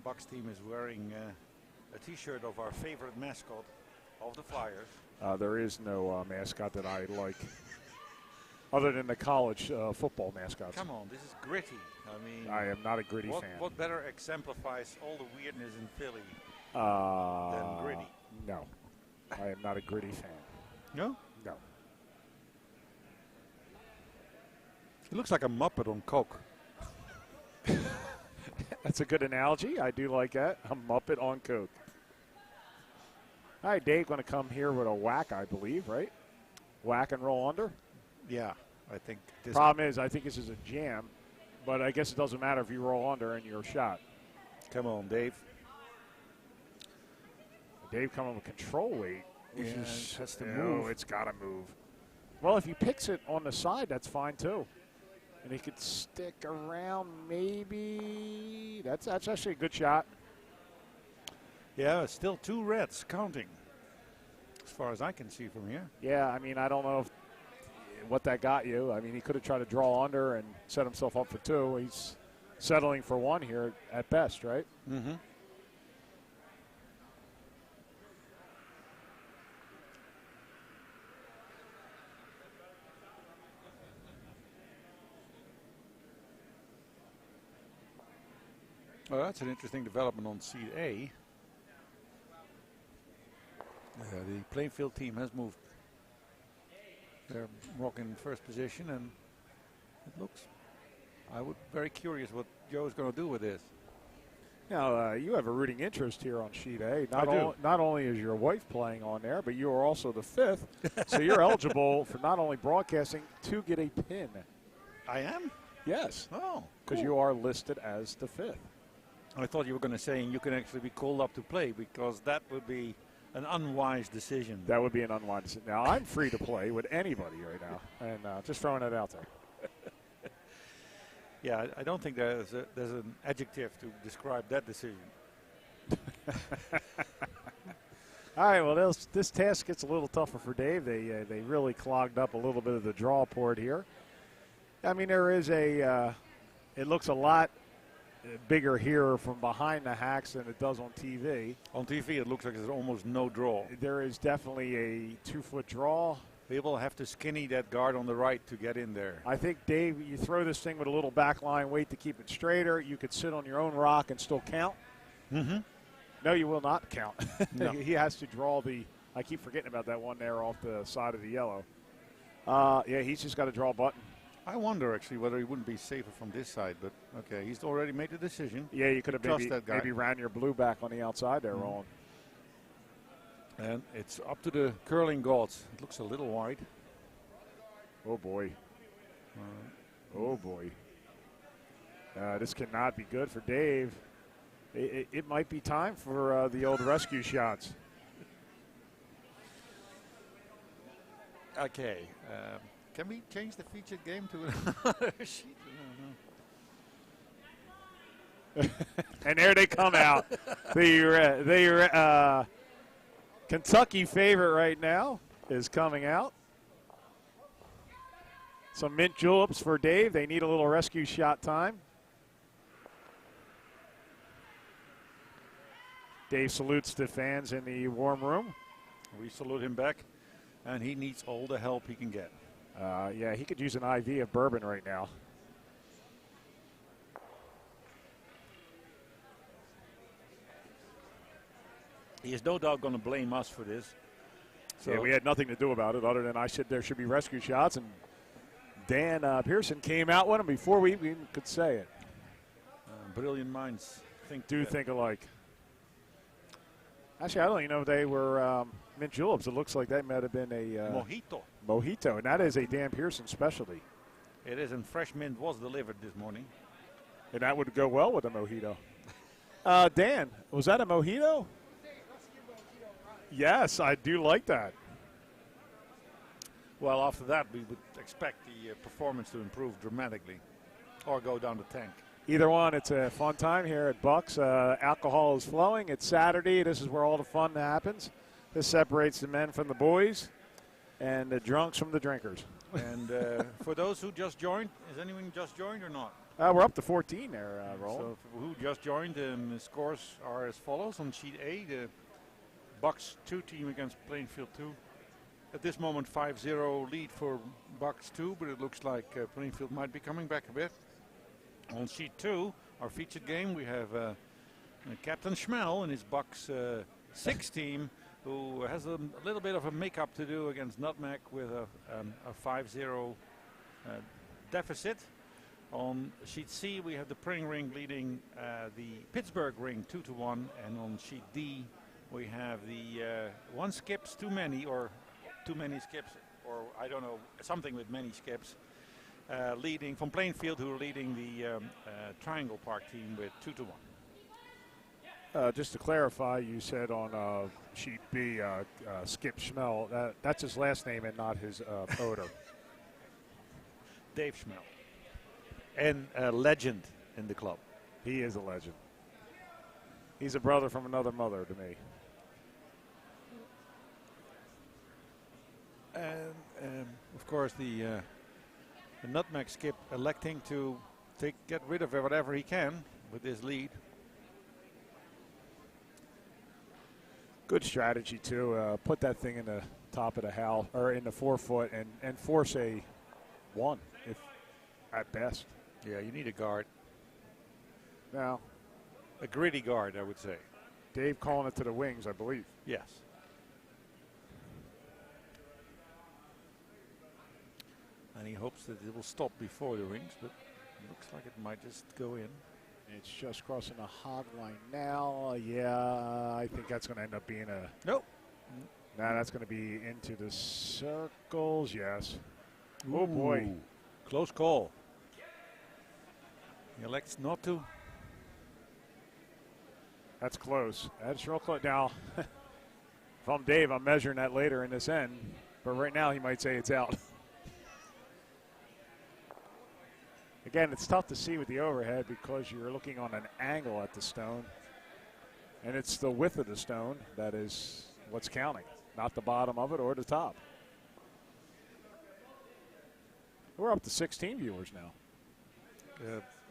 Buck's team, is wearing a T-shirt of our favorite mascot of the Flyers. There is no mascot that I like, other than the college football mascots. Come on, this is gritty. I mean, I am not a gritty fan. What better exemplifies all the weirdness in Philly than gritty? No, I am not a gritty fan. No? No. He looks like a Muppet on coke. That's a good analogy. I do like that. A Muppet on coke. All right, Dave, going to come here with a whack, I believe, right? Whack and roll under? Yeah, I think. Problem is, I think this is a jam, but I guess it doesn't matter if you roll under and you're shot. Come on, Dave. Dave coming with control weight. Which has to move. It's got to move. Well, if he picks it on the side, that's fine too. And he could stick around maybe. That's actually a good shot. Yeah, still 2 reds counting, as far as I can see from here. Yeah, I mean, I don't know what that got you. I mean, he could have tried to draw under and set himself up for 2. He's settling for 1 here at best, right? Mm-hmm. Well, that's an interesting development on seed A. The Plainfield team has moved. They're rocking first position, and it looks. I would be very curious what Joe's going to do with this. Now, you have a rooting interest here on sheet A. do. Not only is your wife playing on there, but you are also the 5th, so you're eligible for not only broadcasting to get a pin. I am? Yes. Oh, because cool. you are listed as the 5th. I thought you were going to say you can actually be called up to play, because that would be an unwise decision. That would be an unwise decision. Now, I'm free to play with anybody right now, and just throwing it out there. Yeah, I don't think there's an adjective to describe that decision. All right, well, this task gets a little tougher for Dave. They really clogged up a little bit of the draw port here. I mean, there is it looks a lot bigger here from behind the hacks than it does on TV. On TV, it looks like there's almost no draw. There is definitely a 2-foot draw. People have to skinny that guard on the right to get in there. I think, Dave, you throw this thing with a little backline weight to keep it straighter. You could sit on your own rock and still count. Mm-hmm. No, you will not count. No. He has to draw I keep forgetting about that one there off the side of the yellow. Yeah, he's just got to draw a button. I wonder, actually, whether he wouldn't be safer from this side, but okay, he's already made the decision. Yeah, you could have maybe ran your blue back on the outside there, Roland. And it's up to the curling gods. It looks a little wide. Oh, boy. Oh, boy. This cannot be good for Dave. It might be time for the old rescue shots. Okay. Can we change the featured game to another sheet? And there they come out. The Kentucky favorite right now is coming out. Some mint juleps for Dave. They need a little rescue shot time. Dave salutes the fans in the warm room. We salute him back, and he needs all the help he can get. Yeah, he could use an IV of bourbon right now. He is no doubt going to blame us for this. So yeah, we had nothing to do about it other than I said there should be rescue shots, and Dan Pearson came out with them before we even could say it. Brilliant minds think alike. Actually, I don't even know if they were mint juleps. It looks like that might have been a mojito, and that is a Dan Pearson specialty. It is, and fresh mint was delivered this morning. And that would go well with a mojito. Dan, was that a mojito? Yes, I do like that. Well, after that, we would expect the performance to improve dramatically or go down the tank. Either one, it's a fun time here at Bucks. Alcohol is flowing. It's Saturday. This is where all the fun happens. This separates the men from the boys and the drunks from the drinkers. And for those who just joined, is anyone just joined or not? We're up to 14 there, Roland. So who just joined, the scores are as follows on sheet A. The Bucks 2 team against Plainfield 2. At this moment, 5-0 lead for Bucks 2, but it looks like Plainfield might be coming back a bit. On sheet 2, our featured game, we have Captain Schmel and his Bucks 6 team, who has a little bit of a makeup to do against Nutmeg with a 5-0 deficit. On sheet C, we have the Pring Ring leading the Pittsburgh Ring 2-1, and on sheet D, we have the one skips too many, or too many skips, or I don't know, something with many skips. Leading from Plainfield, who are leading the Triangle Park team with 2-1. Just to clarify, you said on sheet B, Skip Schmel. That's his last name and not his odor. Dave Schmel, and a legend in the club. He is a legend. He's a brother from another mother to me. And of course, the Nutmeg skip electing to get rid of whatever he can with his lead. Good strategy too. Put that thing in the top of the house or in the 4-foot and force a 1 if at best. Yeah, you need a guard. Now, a gritty guard, I would say. Dave calling it to the wings, I believe. Yes. And he hopes that it will stop before the rings, but it looks like it might just go in. It's just crossing the hog line now. Yeah, I think that's going to end up being a... Nope. Now that's going to be into the circles, yes. Oh, boy. Close call. He elects not to. That's close. That's real close. Now, if I'm Dave, I'm measuring that later in this end. But right now, he might say it's out. Again, it's tough to see with the overhead because you're looking on an angle at the stone. And it's the width of the stone that is what's counting, not the bottom of it or the top. We're up to 16 viewers now.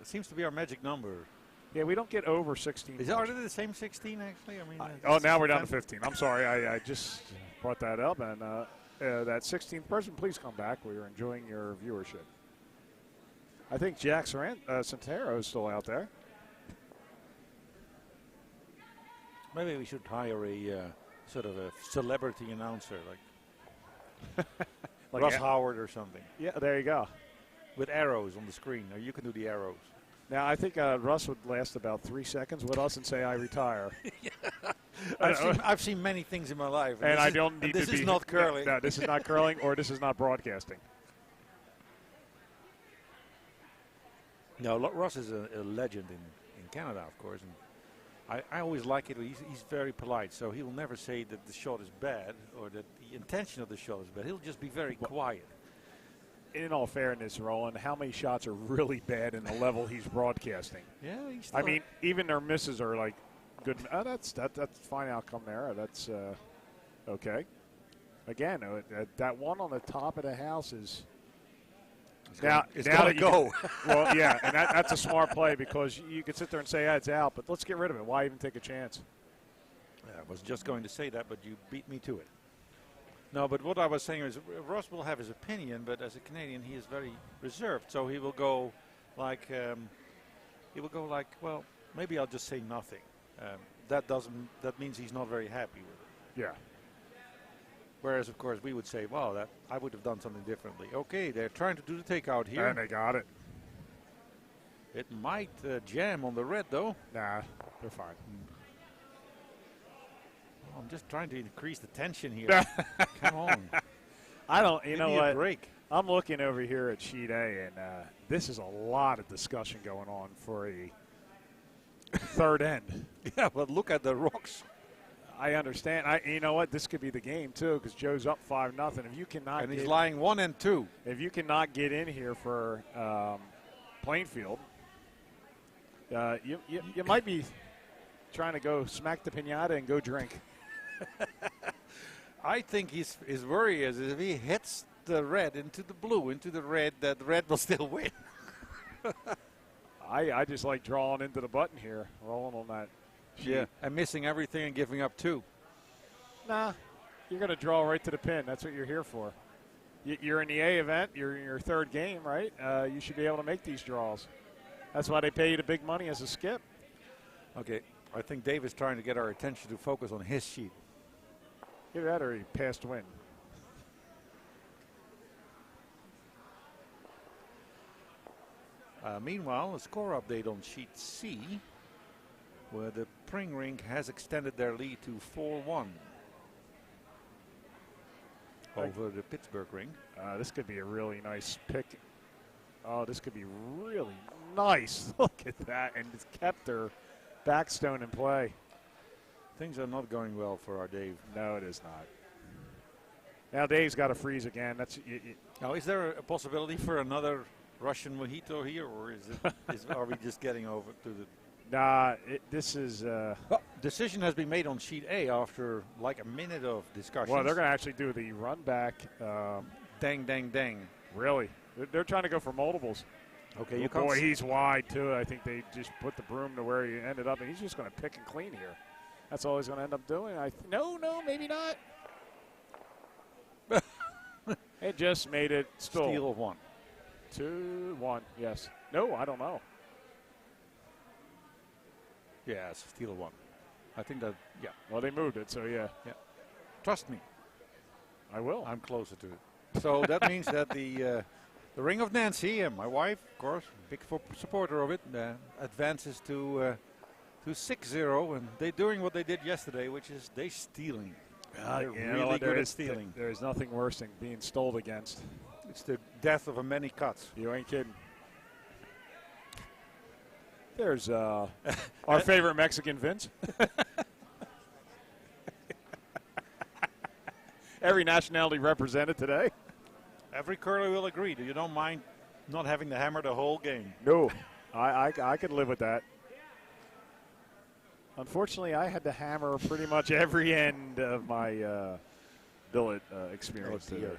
It seems to be our magic number. Yeah, we don't get over 16. Is it already the same 16, actually? I mean, now we're down to 15. I'm sorry. I just brought that up. And that 16th person, please come back. We are enjoying your viewership. I think Jack Santero is still out there. Maybe we should hire a sort of a celebrity announcer, like Russ Howard or something. Yeah, there you go. With arrows on the screen. Or you can do the arrows. Now, I think Russ would last about 3 seconds with us and say, I retire. I've seen many things in my life. And I don't need to be. This is not curling. No, this is not curling or this is not broadcasting. No, Ross is a legend in Canada, of course. And I always like it. He's very polite, so he will never say that the shot is bad or that the intention of the shot is bad. He'll just be very quiet. In all fairness, Roland, how many shots are really bad in the level he's broadcasting? Yeah, I mean, even their misses are like good. That's fine outcome there. That's okay. Again, that one on the top of the house is. It's got to go. Well, yeah, and that's a smart play because you could sit there and say, it's out, but let's get rid of it. Why even take a chance? I was just going to say that, but you beat me to it. No, but what I was saying is Ross will have his opinion, but as a Canadian, he is very reserved. So he will go like, well, maybe I'll just say nothing. That means he's not very happy with it. Yeah. Whereas, of course, we would say, well, I would have done something differently. Okay, they're trying to do the takeout here. And they got it. It might jam on the red, though. Nah, they're fine. Oh, I'm just trying to increase the tension here. Come on. I don't, you know what? Break. I'm looking over here at sheet A, and this is a lot of discussion going on for a third end. Yeah, but look at the rocks. I understand. You know what? This could be the game too, because Joe's up 5-0. If you cannot, and he's lying 1 and 2. If you cannot get in here for Plainfield, you might be trying to go smack the piñata and go drink. I think his worry is if he hits the red into the blue, into the red, that the red will still win. I just like drawing into the button here, rolling on that. Yeah, and missing everything and giving up 2. Nah, you're going to draw right to the pin. That's what you're here for. You're in the A event. You're in your third game, right? You should be able to make these draws. That's why they pay you the big money as a skip. Okay, I think Dave is trying to get our attention to focus on his sheet. Either that or he passed win. Meanwhile, a score update on sheet C, where the Pring Rink has extended their lead to 4-1 over the Pittsburgh Ring. This could be a really nice pick. Oh, this could be really nice. Look at that. And it's kept their backstone in play. Things are not going well for our Dave. No, it is not. Now Dave's got to freeze again. Now, is there a possibility for another Russian mojito here, or are we just getting over to the... Nah, this is... decision has been made on sheet A after like a minute of discussion. Well, they're going to actually do the run back. Dang, dang, dang. Really? They're trying to go for multiples. Okay, oh, boy, he's wide, too. I think they just put the broom to where he ended up, and he's just going to pick and clean here. That's all he's going to end up doing. No, maybe not. It just made it still. Steal of 1. 2-1, yes. No, I don't know. Yeah, it's steal of 1. I think that, yeah. Well, they moved it, so yeah. Yeah. Trust me. I will. I'm closer to it. So that means that the Ring of Nancy, and my wife, of course, big supporter of it, advances to 6-0, and they're doing what they did yesterday, which is they stealing. They're really good at stealing. There is nothing worse than being stoled against. It's the death of a many cuts. You ain't kidding. There's our favorite Mexican, Vince. Every nationality represented today. Every curler will agree. You don't mind not having to hammer the whole game. No, I could live with that. Unfortunately, I had to hammer pretty much every end of my billet experience today.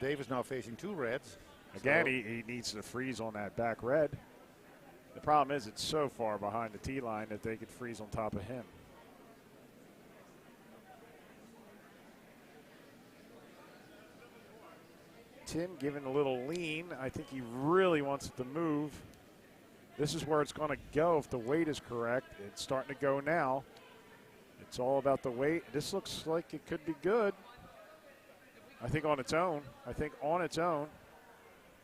Dave is now facing 2 reds. Again, he needs to freeze on that back red. The problem is it's so far behind the tee line that they could freeze on top of him. Tim giving a little lean. I think he really wants it to move. This is where it's going to go if the weight is correct. It's starting to go now. It's all about the weight. This looks like it could be good. I think on its own.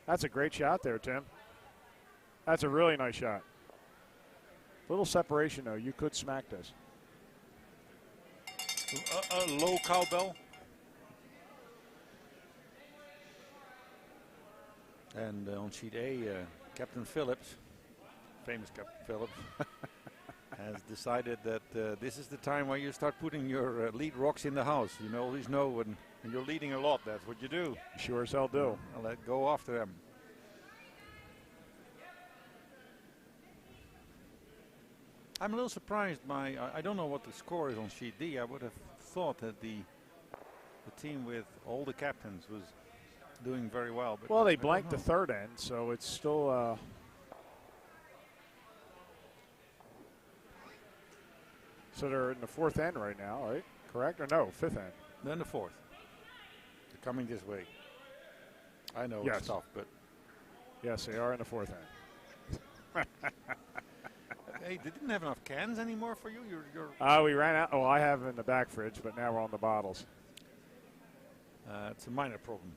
That's a great shot there, Tim. That's a really nice shot. Little separation, though. You could smack this. A low cowbell. And on sheet A, Captain Phillips, famous Captain Phillips, has decided that this is the time where you start putting your lead rocks in the house. You always know when you're leading a lot, that's what you do. Sure as hell do. I'll let go after them. I'm a little surprised by, I don't know what the score is on sheet D. I would have thought that the team with all the captains was doing very well. But well, they blanked the third end, so it's still so they're in the fourth end right now, right? Correct? Or no, fifth end. Then the fourth. They're coming this way. I know yes. It's tough, but. Yes, they are in the fourth end. Hey, they didn't have enough cans anymore for you? We ran out. Oh, I have in the back fridge, but now we're on the bottles. It's a minor problem.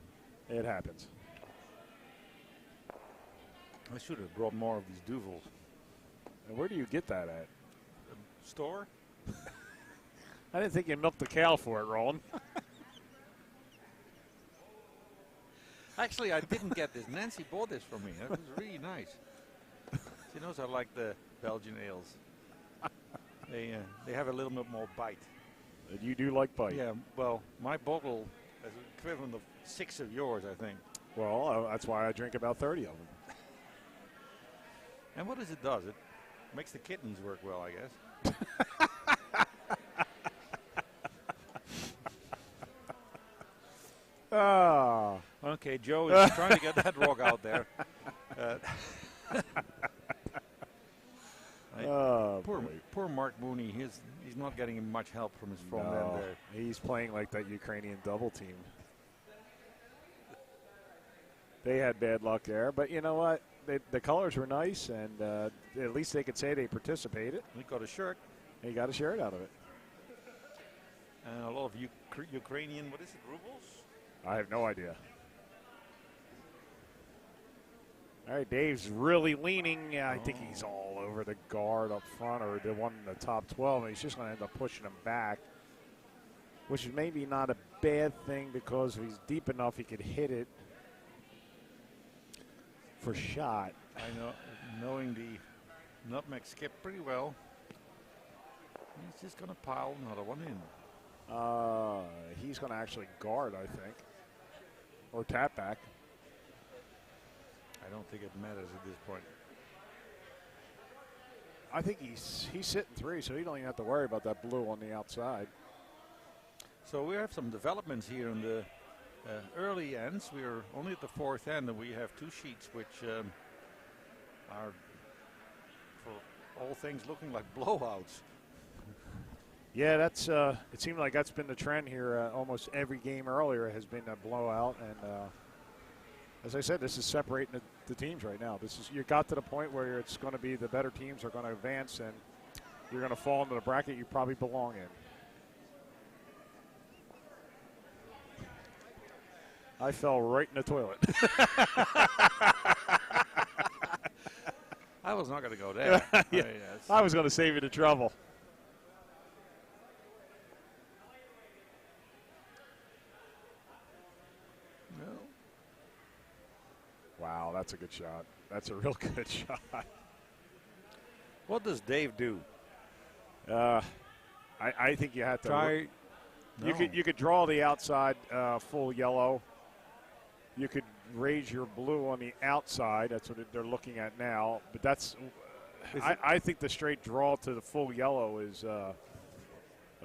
It happens. I should have brought more of these Duvals. And where do you get that at? Store? I didn't think you milked the cow for it, Roland. Actually, I didn't get this. Nancy bought this for me. It was really nice. She knows I like the Belgian ales. They have a little bit more bite. And you do like bite. Yeah, well, my bottle is equivalent of 6 of yours, I think. Well, that's why I drink about 30 of them. And what does it do? It makes the kidneys work well, I guess. Ah. Okay, Joe is trying to get that rock out there. Poor Mark Mooney. He's not getting much help from his front end there. He's playing like that Ukrainian double team. They had bad luck there, but you know what? The colors were nice, and at least they could say they participated. He got a shirt. He got a shirt out of it. And a lot of Ukrainian, what is it, rubles? I have no idea. All right, Dave's really leaning. I think he's all over the guard up front or the one in the top 12, and he's just going to end up pushing him back, which is maybe not a bad thing because if he's deep enough, he could hit it for shot. I know, knowing the Nutmeg skip pretty well, he's just going to pile another one in. He's going to actually guard, I think, or tap back. I don't think it matters at this point. I think he's sitting 3, so he don't even have to worry about that blue on the outside. So we have some developments here in the early ends. We are only at the fourth end, and we have 2 sheets which are, for all things, looking like blowouts. Yeah, that's. It seemed like that's been the trend here. Almost every game earlier has been a blowout, and as I said, this is separating the teams right now. You got to the point where it's going to be the better teams are going to advance, and you're going to fall into the bracket you probably belong in. I fell right in the toilet. I was not going to go there. Yeah. I was going to save you the trouble. No. Wow, that's a good shot. That's a real good shot. What does Dave do? I think you have to try. No. You could draw the outside full yellow. You could raise your blue on the outside. That's what they're looking at now. But that's I think the straight draw to the full yellow is a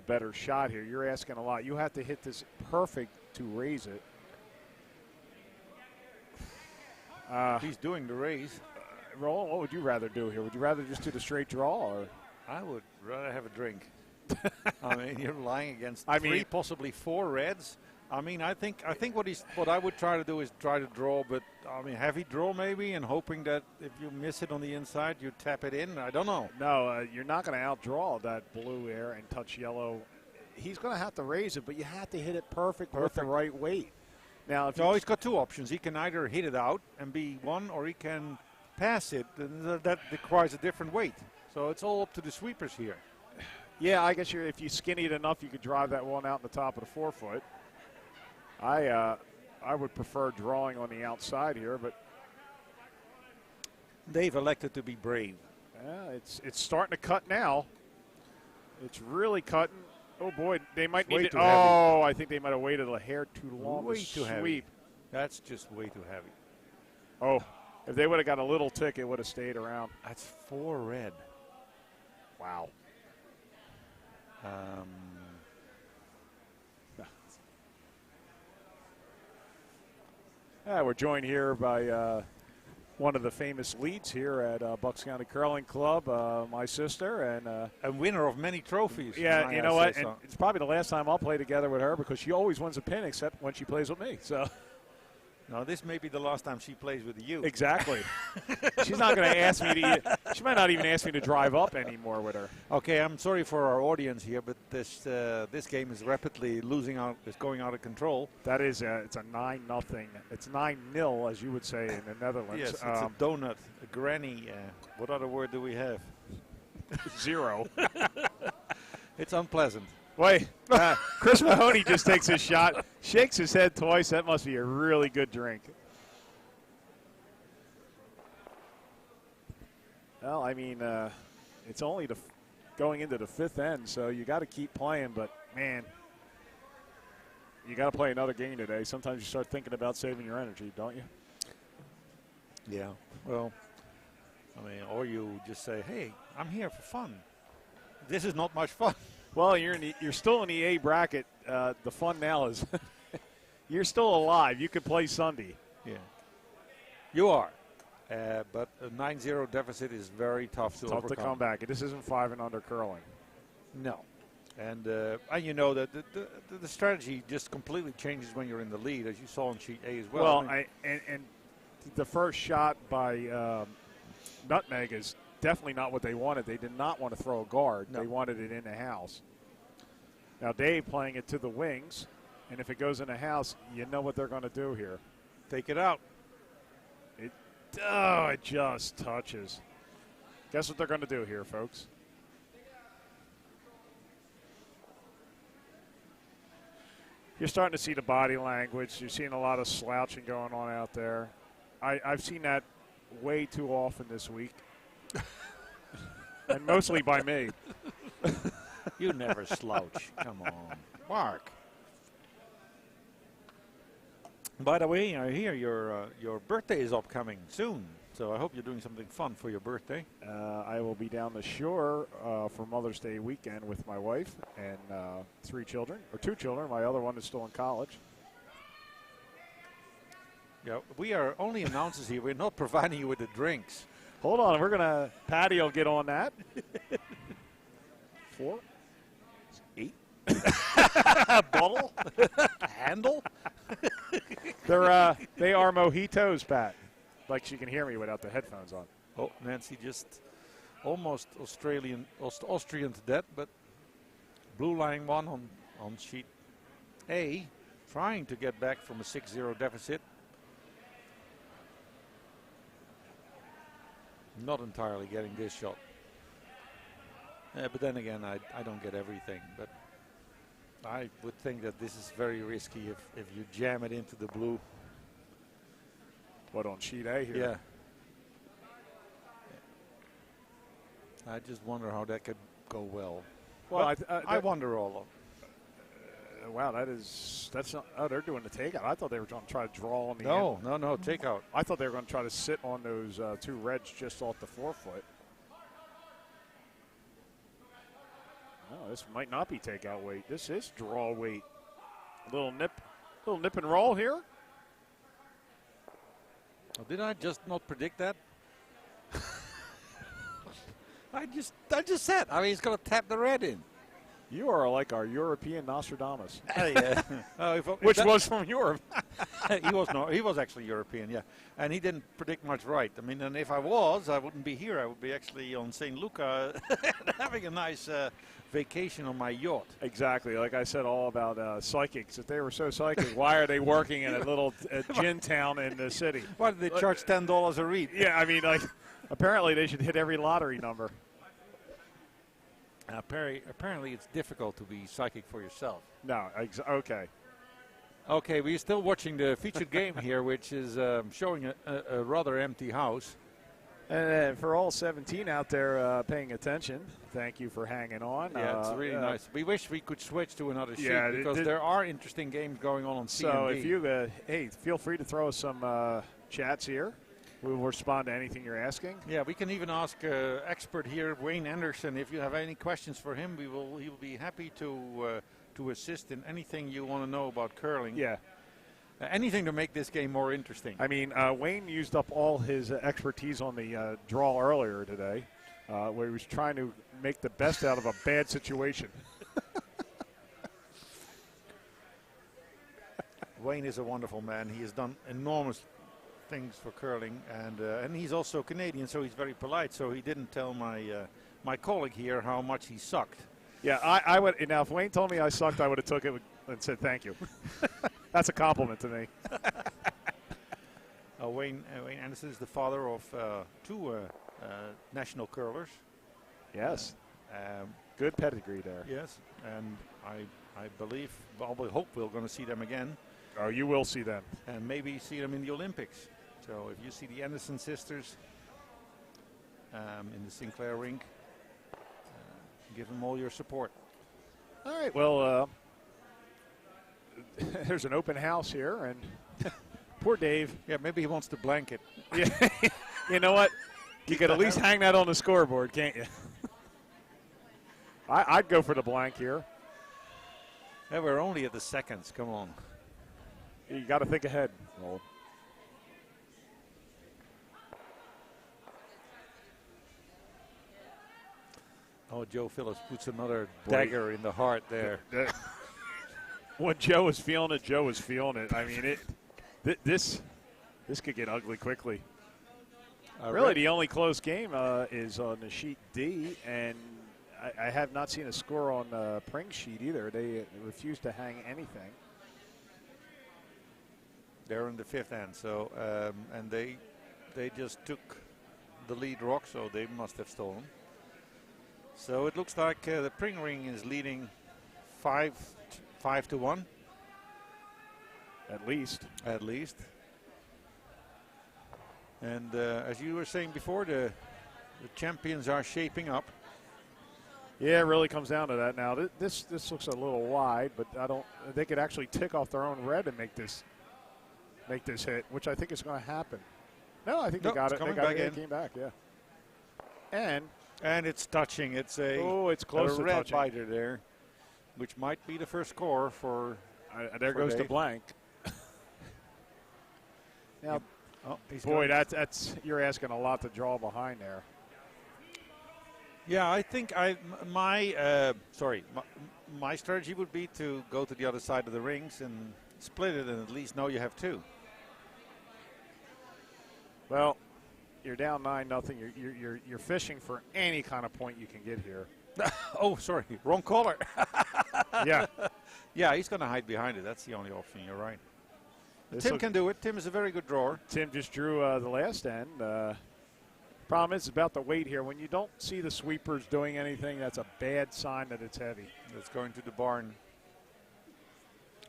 better shot here. You're asking a lot. You have to hit this perfect to raise it. He's doing the raise. Roland, what would you rather do here? Would you rather just do the straight draw? Or? I would rather have a drink. I mean, you're lying against three, possibly 4 reds. I mean, I think what I would try to do is try to draw, but I mean, heavy draw maybe, and hoping that if you miss it on the inside, you tap it in. I don't know. No, you're not going to outdraw that blue air and touch yellow. He's going to have to raise it, but you have to hit it perfect with the right weight. Now, he's got 2 options. He can either hit it out and be 1, or he can pass it. That requires a different weight. So it's all up to the sweepers here. Yeah, I guess if you skinny it enough, you could drive that one out in the top of the 4-foot. I would prefer drawing on the outside here, but They've elected to be brave. Yeah, it's starting to cut now. It's really cutting. Oh boy, they might It's way need to. too heavy. Oh, I think they might have waited a hair too long. Way to too heavy. sweep. That's just way too heavy. Oh, if they would have got a little tick, it would have stayed around. That's 4 red. Wow. We're joined here by one of the famous leads here at Bucks County Curling Club, my sister, and A winner of many trophies. yeah, might you I know say what? so. And it's probably the last time I'll play together with her because she always wins a pin except when she plays with me. So No, this may be the last time she plays with you. exactly. She's not going to ask me to. She might not even ask me to drive up anymore with her. Okay, I'm sorry for our audience here, but this game is rapidly losing out. It's going out of control. That is, it's a 9-0. It's 9-0, as you would say in the Netherlands. Yes, it's a donut, a granny. What other word do we have? 0. It's unpleasant. Wait, Chris Mahoney just takes a shot, shakes his head twice. That must be a really good drink. Well, I mean, it's only going into the 5th end, so you got to keep playing. But, man, you got to play another game today. Sometimes you start thinking about saving your energy, don't you? Yeah. Well, I mean, or you just say, "Hey, I'm here for fun. This is not much fun." Well, you're still in the A bracket. The fun now is you're still alive. You could play Sunday. Yeah. You are. But a 9-0 deficit is very tough to Tough overcome. to come back. This isn't 5 and under curling. No. And you know that the strategy just completely changes when you're in the lead, as you saw on sheet A as well. Well, and the first shot by Nutmeg is definitely not what they wanted. They did not want to throw a guard. No. They wanted it in the house. Now Dave playing it to the wings, and if it goes in the house, you know what they're going to do here. Take it out. It just touches. Guess what they're going to do here, folks? You're starting to see the body language. You're seeing a lot of slouching going on out there. I've seen that way too often this week. And mostly by me. You never slouch. Come on. Mark. By the way, I hear your birthday is upcoming soon, so I hope you're doing something fun for your birthday. I will be down the shore for Mother's Day weekend with my wife and 2 children. My other one is still in college. Yeah, we are only announcers here. We're not providing you with the drinks. Hold on, Patty will get on that. 4, 8. Bottle, handle. They are mojitos, Pat. Like she can hear me without the headphones on. Oh, Nancy just almost Austrian to death, but blue line 1 on sheet A, trying to get back from a 6-0 deficit. Not entirely getting this shot. But then again, I don't get everything. But I would think that this is very risky if you jam it into the blue. What, on sheet A here? Yeah. I just wonder how that could go well. Well, I wonder all of. Wow, that's not. Oh, they're doing the takeout. I thought they were going to try to draw on the end. No, takeout. I thought they were going to try to sit on those 2 reds just off the forefoot. No, this might not be takeout weight. This is draw weight. A little nip and roll here. Oh, did I just not predict that? I just said. I mean, he's going to tap the red in. You are like our European Nostradamus. Yeah. Which was from Europe. He was actually European, yeah. And he didn't predict much right. I mean, and if I wouldn't be here. I would be actually on St. Luca having a nice vacation on my yacht. Exactly. Like I said all about psychics. If they were so psychic, why are they working in a little gin town in the city? Why did they charge $10 a read? Yeah, I mean, like, apparently they should hit every lottery number. Apparently, it's difficult to be psychic for yourself. No, okay. Okay, we're still watching the featured game here, which is showing a rather empty house. And for all 17 out there paying attention, thank you for hanging on. Yeah, it's really nice. We wish we could switch to another sheet because there are interesting games going on C so and D. if you, hey, feel free to throw us some chats here. We will respond to anything you're asking. Yeah, we can even ask expert here, Wayne Anderson, if you have any questions for him. He will be happy to assist in anything you want to know about curling. Yeah. Anything to make this game more interesting. I mean, Wayne used up all his expertise on the draw earlier today, where he was trying to make the best out of a bad situation. Wayne is a wonderful man. He has done enormous things for curling, and he's also Canadian, so he's very polite. So he didn't tell my colleague here how much he sucked. Yeah, I would. Now, if Wayne told me I sucked, I would have took it and said thank you. That's a compliment to me. Wayne Anderson is the father of two national curlers. Yes. Good pedigree there. Yes, and I believe, well, we hope we're going to see them again. Oh, you will see them. And maybe see them in the Olympics. So if you see the Anderson sisters in the Sinclair rink, give them all your support. All right, well, there's an open house here, and poor Dave. Yeah, maybe he wants the blanket. Yeah, you know what? You could at least hang that on the scoreboard, can't you? I'd go for the blank here. Yeah, we're only at the seconds. Come on. You got to think ahead. Well, oh, Joe Phillips puts another dagger in the heart there. When Joe was feeling it, Joe was feeling it. I mean, this could get ugly quickly. Really, the only close game is on the sheet D, and I have not seen a score on the Pring sheet either. They refuse to hang anything. They're in the fifth end, so and they just took the lead rock, so they must have stolen. So it looks like the Pring ring is leading 5-1. At least. At least. And as you were saying before, the champions are shaping up. Yeah, it really comes down to that now. This looks a little wide, but they could actually tick off their own red and make this hit, which I think is going to happen. No, I think they got it. They got it. It came back, yeah. And it's touching. It's it's close to red touching. biter there, which might be the first score for. There goes the blank. Now, boy, that's you're asking a lot to draw behind there. Yeah, I think my strategy would be to go to the other side of the rings and split it, and at least know you have two. Well, you're down 9-0. You're fishing for any kind of point you can get here. Oh, sorry, wrong caller. Yeah, yeah, he's going to hide behind it. That's the only option. You're right. Tim can do it. Tim is a very good drawer. Tim just drew the last end. Problem is about the weight here. When you don't see the sweepers doing anything, that's a bad sign that it's heavy. It's going to the barn.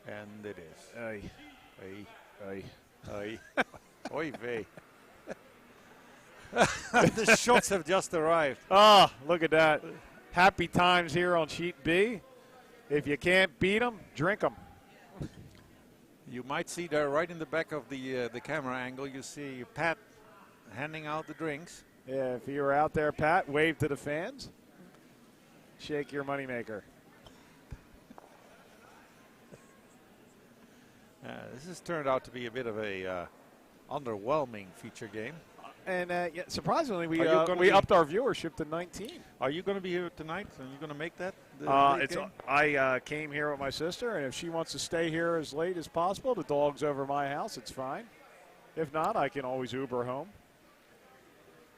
And it is. Aye. Aye. Aye. Aye. Oy vey. The shots have just arrived. Oh, look at that. Happy times here on sheet B. If you can't beat them, drink them. You might see there right in the back of the camera angle, you see Pat handing out the drinks. Yeah, if you were out there, Pat, wave to the fans. Shake your moneymaker. This has turned out to be a bit of a underwhelming feature game. And yeah, surprisingly, we upped our viewership to 19. Are you going to be here tonight? Are you going to make that? I came here with my sister, and if she wants to stay here as late as possible, the dog's over my house, it's fine. If not, I can always Uber home.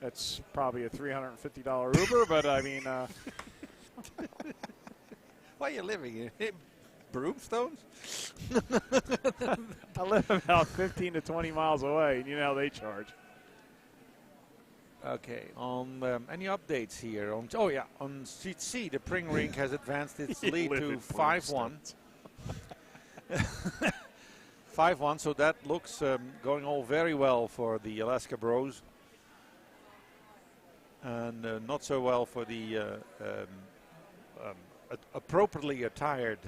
That's probably a $350 Uber, but I mean. Why are you living in Broomstones? I live about 15 to 20 miles away, and you know how they charge. Okay, on any updates here? On sheet C, the Pring rink has advanced its lead to 5-1. 5-1, so that looks going all very well for the Alaska Bros. and not so well for the appropriately attired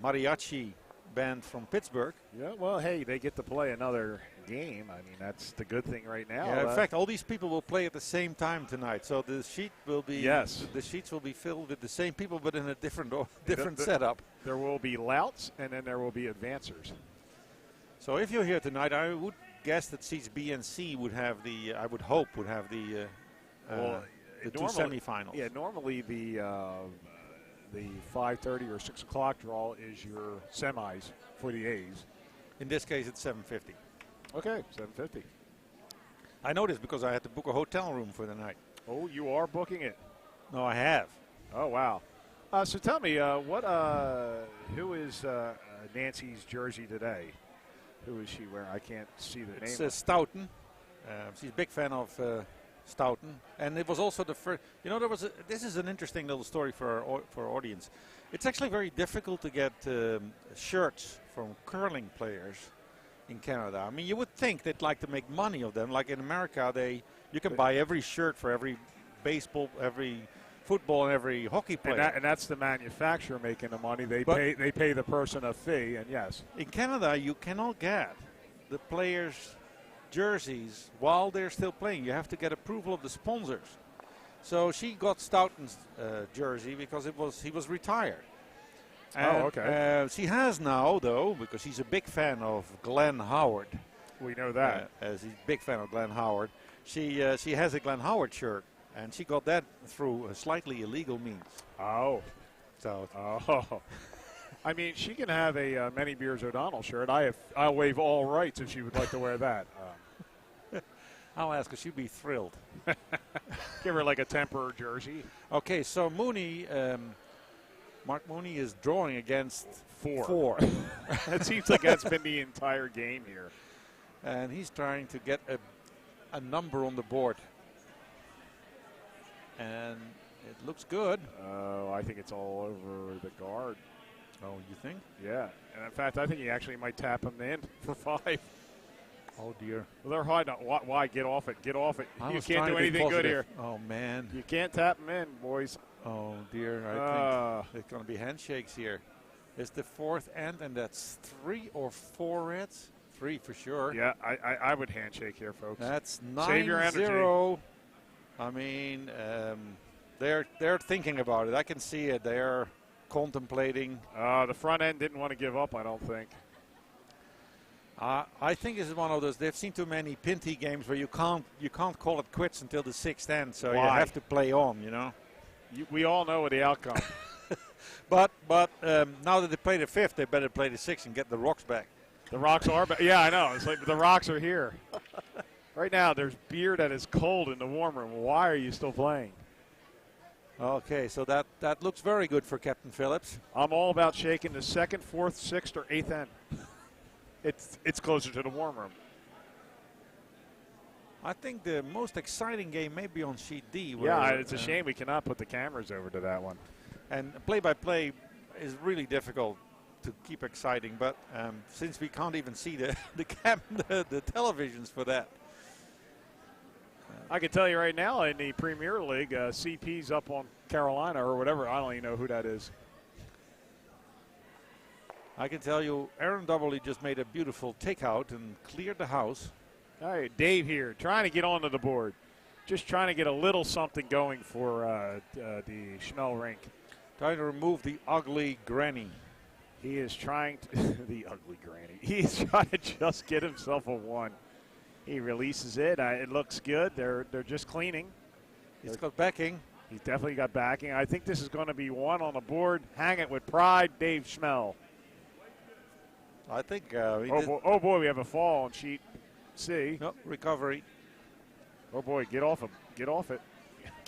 mariachi band from Pittsburgh. Yeah, well, hey, they get to play another game. I mean, that's the good thing right now. Yeah, in fact, all these people will play at the same time tonight. So the sheet will be the sheets will be filled with the same people, but in a different setup. There will be louts, and then there will be advancers. So if you're here tonight, I would guess that seats B and C would have the. I would hope would have the two semifinals. Yeah, normally the 5:30 or 6 o'clock draw is your semis for the A's. In this case, it's 7:50. Okay, 7:50. I know this because I had to book a hotel room for the night. Oh, you are booking it? No, I have. Oh, wow. So tell me, who is Nancy's jersey today? Who is she wearing? I can't see the name. It's Stoughton. She's a big fan of Stoughton, and it was also the first. You know, this is an interesting little story for our audience. It's actually very difficult to get shirts from curling players in Canada. I mean, you would think they'd like to make money of them. Like in America, you can buy every shirt for every baseball, every football, and every hockey player. And that's the manufacturer making the money. They pay the person a fee, and yes. In Canada, you cannot get the players' jerseys while they're still playing. You have to get approval of the sponsors. So she got Stoughton's jersey because he was retired. And, okay. She has now, though, because she's a big fan of Glenn Howard. We know that. As he's a big fan of Glenn Howard. She has a Glenn Howard shirt, and she got that through slightly illegal means. Oh. So. Oh. I mean, she can have a Many Beers O'Donnell shirt. I'll waive all rights if she would like to wear that. I'll ask her. She'd be thrilled. Give her like a Temper jersey. Okay, so Mooney, Mark Mooney is drawing against four. It seems like that's been the entire game here. And he's trying to get a number on the board. And it looks good. Oh, I think it's all over the guard. Oh, you think? Yeah. And in fact, I think he actually might tap him in for 5. Oh, dear. Well, they're hiding. Why? Get off it. Get off it. You can't do anything positive. good here. Oh, man. You can't tap him in, boys. Oh, dear. I think it's going to be handshakes here. It's the 4th end, and that's 3 or 4 reds. 3 for sure. Yeah, I would handshake here, folks. That's 9-0. Save your energy. I mean, they're thinking about it. I can see it. They're contemplating. The front end didn't want to give up, I don't think. I think this is one of those. They've seen too many Pinty games where you can't call it quits until the 6th end, so you have to play on. You know. We all know the outcome. but now that they play the 5th, they better play the 6th and get the rocks back. The rocks are back. Yeah, I know. It's like the rocks are here. Right now, there's beer that is cold in the warm room. Why are you still playing? Okay, so that looks very good for Captain Phillips. I'm all about shaking the 2nd, 4th, 6th, or 8th end. It's closer to the warm room. I think the most exciting game may be on sheet D. Yeah, it's a shame we cannot put the cameras over to that one. And play-by-play is really difficult to keep exciting, but since we can't even see the televisions for that. I can tell you right now in the Premier League, CP's up on Carolina or whatever. I don't even know who that is. I can tell you Aaron Doubley just made a beautiful takeout and cleared the house. All right, Dave here, trying to get onto the board. Just trying to get a little something going for the Schmel rink. Trying to remove the ugly granny. He is trying to, the ugly granny. He is trying to just get himself a 1. He releases it. It looks good. They're just cleaning. He's got backing. He's definitely got backing. I think this is going to be 1 on the board. Hang it with pride, Dave Schmel. I think. Oh boy, we have a fall on sheet C. No, recovery. Oh boy, get off him. Get off it.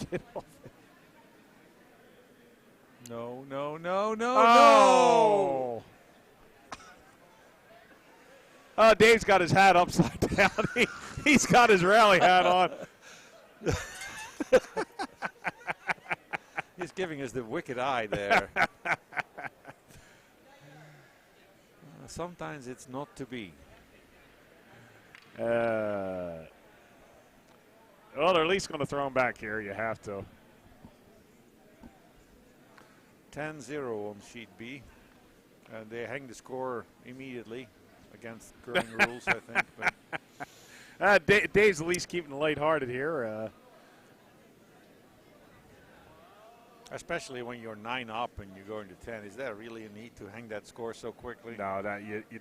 Get off it. No. Oh! No. Dave's got his hat upside down. He's got his rally hat on. He's giving us the wicked eye there. Sometimes it's not to be. Well, they're at least going to throw him back here. You have to. 10-0 on sheet B. And they hang the score immediately against curling rules, I think. But Dave's at least keeping it lighthearted here. especially when you're 9 up and you're going to 10. Is there really a need to hang that score so quickly? No,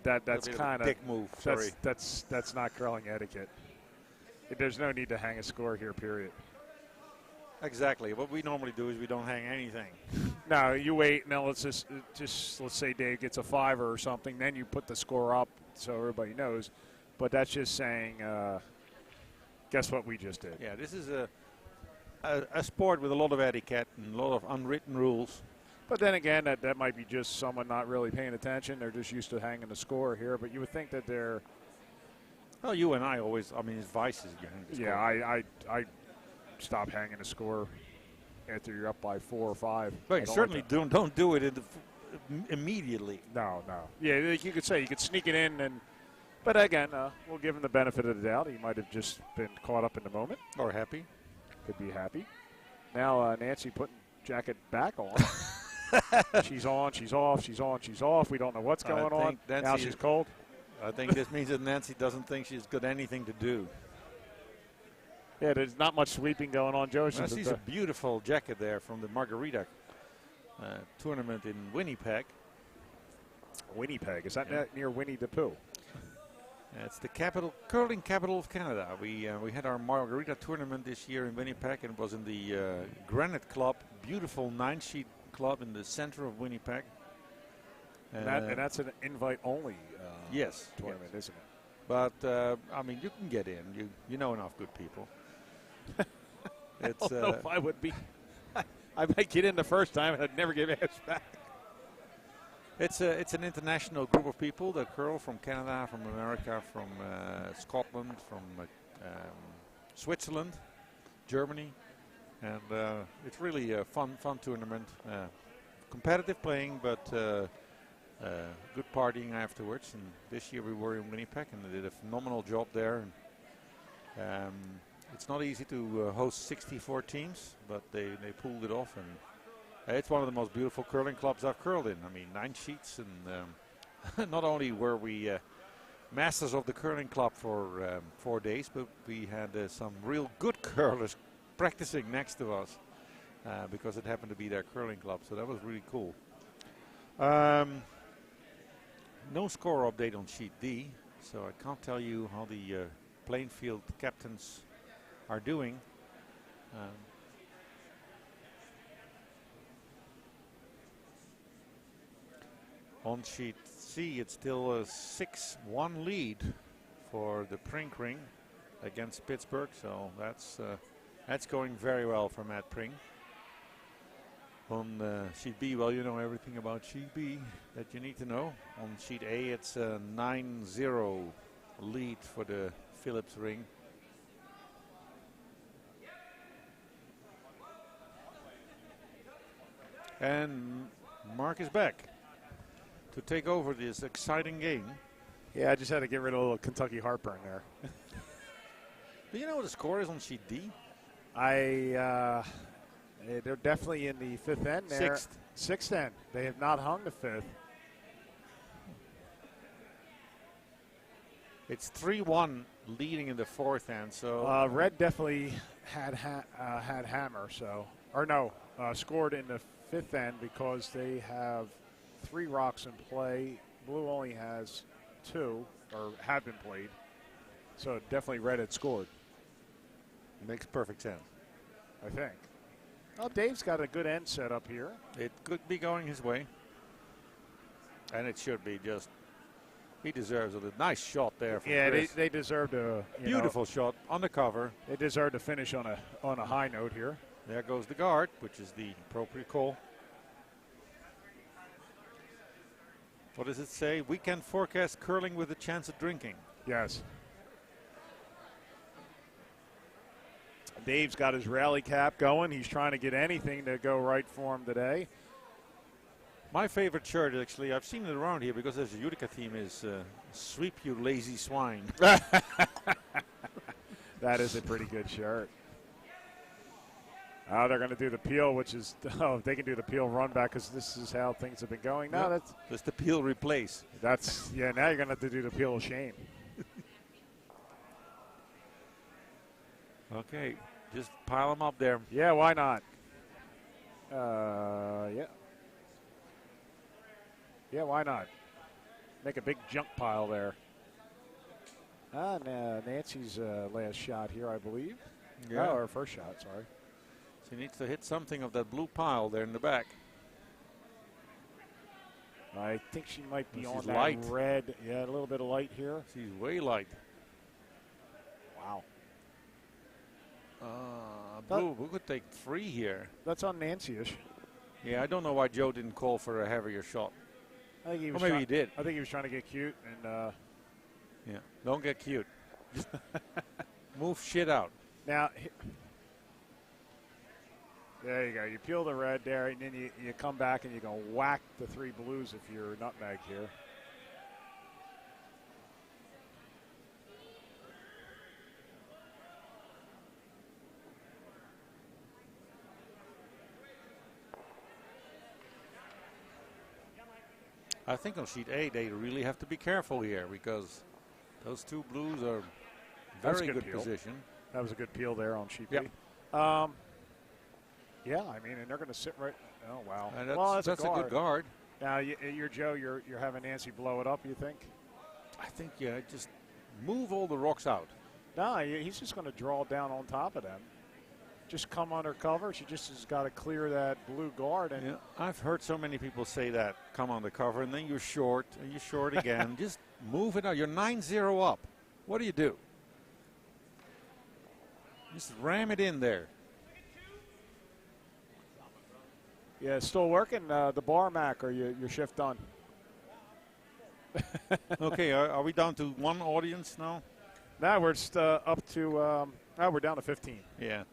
that's kind of dick move. Sorry. That's not curling etiquette. There's no need to hang a score here, period. Exactly. What we normally do is we don't hang anything. No, you wait. Now let's let's say Dave gets a 5 or something. Then you put the score up so everybody knows. But that's just saying, guess what we just did. Yeah, this is a sport with a lot of etiquette and a lot of unwritten rules. But then again, that might be just someone not really paying attention. They're just used to hanging the score here. But you would think that they're. Well, you and I always. I mean, it's vices. You hang the score. Yeah, I stop hanging the score after you're up by 4 or 5. But you certainly don't do it immediately. No. Yeah, you could say you could sneak it in, but again, we'll give him the benefit of the doubt. He might have just been caught up in the moment. Or happy. Could be happy. Now Nancy putting jacket back on. She's on, she's off, she's on, she's off. We don't know what's going on. Now she's cold. I think this means that Nancy doesn't think she's got anything to do. Yeah, there's not much sweeping going on, Joe. Well, she's a beautiful jacket there from the Margarita tournament in Winnipeg. Winnipeg, is that near Winnie the Pooh? It's the curling capital of Canada. We had our Margarita tournament this year in Winnipeg, and it was in the Granite Club, beautiful 9-sheet club in the center of Winnipeg. And that's an invite-only tournament, isn't it? But I mean, you can get in. You know enough good people. I don't know if I would be. I might get in the first time and I'd never get asked back. It's an international group of people that curl from Canada, from America, from Scotland, from Switzerland, Germany, and it's really a fun tournament. Competitive playing, but good partying afterwards. And this year we were in Winnipeg and they did a phenomenal job there. And, it's not easy to host 64 teams, but they pulled it off, and it's one of the most beautiful curling clubs I've curled in. I mean, 9 sheets, and not only were we masters of the curling club for 4 days, but we had some real good curlers practicing next to us because it happened to be their curling club, so that was really cool. No score update on sheet D, so I can't tell you how the Plainfield captains are doing. On sheet C, it's still a 6-1 lead for the Prink Ring against Pittsburgh, so that's going very well for Matt Prink. On sheet B, well, you know everything about sheet B that you need to know. On sheet A, it's a 9-0 lead for the Phillips Ring. And Mark is back to take over this exciting game. Yeah, I just had to get rid of a little Kentucky heartburn there. Do you know what the score is on sheet D? They're definitely in the 5th end there. Sixth end. They have not hung the 5th. It's 3-1 leading in the 4th end. So Red definitely had hammer. Scored in the 5th end because they have 3 rocks in play. Blue only has 2 or have been played. So definitely Red had scored. Makes perfect sense, I think. Well, Dave's got a good end set up here. It could be going his way. And it should be just. He deserves a nice shot there. From they deserved a beautiful shot on the cover. They deserve to finish on a high note here. There goes the guard, which is the appropriate call. What does it say? Weekend forecast curling with a chance of drinking. Yes. Dave's got his rally cap going. He's trying to get anything to go right for him today. My favorite shirt, actually, I've seen it around here because there's a Utica theme, is Sweep You Lazy Swine. That is a pretty good shirt. They're going to do the peel, which is, they can do the peel run back because this is how things have been going. No, Yep. That's the peel replace. that's now you're going to have to do the peel of shame. Okay, just pile them up there. Yeah, why not? Yeah. Yeah, why not? Make a big junk pile there. Nancy's last shot here, I believe. Yeah. Oh, her first shot, sorry. She needs to hit something of that blue pile there in the back. I think she might be She's on that light. red. Yeah, a little bit of light here. She's way light. Wow. Blue, we could take 3 here. That's on Nancy-ish. Yeah, I don't know why Joe didn't call for a heavier shot. I think he Or was maybe he did. I think he was trying to get cute and Yeah, don't get cute. Just move shit out. now there you go. You peel the red there, and then you come back and you go whack the 3 blues if you're Nutmeg here. I think on sheet A they really have to be careful here because those 2 blues are That's a very good good peel. position. That was a good peel there on sheet Yep. B. Yeah, I mean, and they're going to sit right. Oh wow. And that's, well, that's a a good guard. Now, you're Joe. You're having Nancy blow it up. You think? I think, yeah, just move all the rocks out. No, he's just going to draw down on top of them. Just come under cover. She just has got to clear that blue guard. And Yeah, I've heard so many people say that. Come on the cover, and then you're short, and you're short again. Just move it out. You're 9-0 up. What do? Just ram it in there. yeah, still working the bar, Mac, or your shift done? Okay, are we down to 1 audience now? Now we're just up to. Now we're down to 15. Yeah.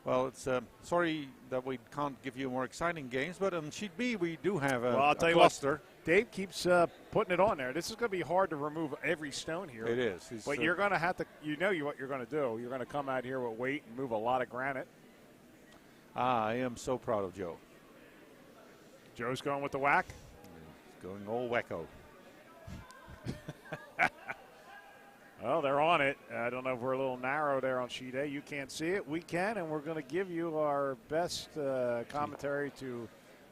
Well, it's sorry that we can't give you more exciting games, but on sheet B we do have a, Well, I'll tell a you what. cluster. Dave keeps putting it on there. This is going to be hard to remove every stone here. It is. But you're going to have to. What you're going to do. You're going to come out here with weight and move a lot of granite. I am so proud of Joe. Joe's going with the whack. He's going all wacko. Well, they're on it. I don't know if we're a little narrow there on sheet A. You can't see it. We can, and we're going to give you our best commentary to.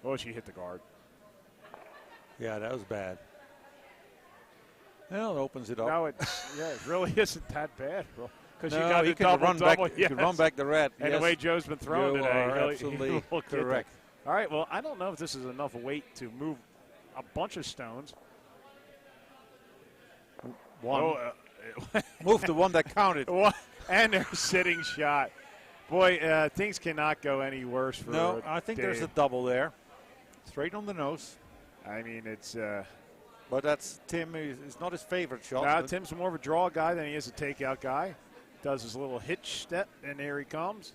Oh, she hit the guard. Yeah, that was bad. Well, it opens it up. No, it really isn't that bad, because you No, got he to can double, run back. double. He can run back the red. And yes. the way Joe's been throwing You today, are really, absolutely he will get that. correct. All right, well, I don't know if this is enough weight to move a bunch of stones. One. Oh, Move the one that counted. and their sitting shot. Boy, things cannot go any worse for No, I think there's a Dave. double there. Straight on the nose. I mean, it's But that's Tim. It's not his favorite shot. now but Tim's more of a draw guy than he is a takeout guy. Does his little hitch step, and there he comes.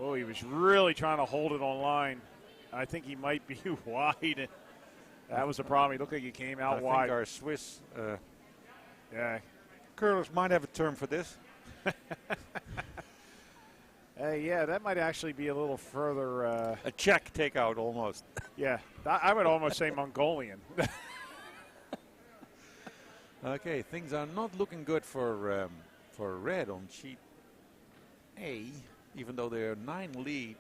Oh, he was really trying to hold it on line. I think he might be wide. That was the problem. He looked like he came out I wide. think our Swiss Yeah. curlers might have a term for this. Yeah, that might actually be a little further. A Czech takeout almost. Yeah, I would almost say Mongolian. Okay, things are not looking good for red on sheet A. Even though they're 9-0 lead,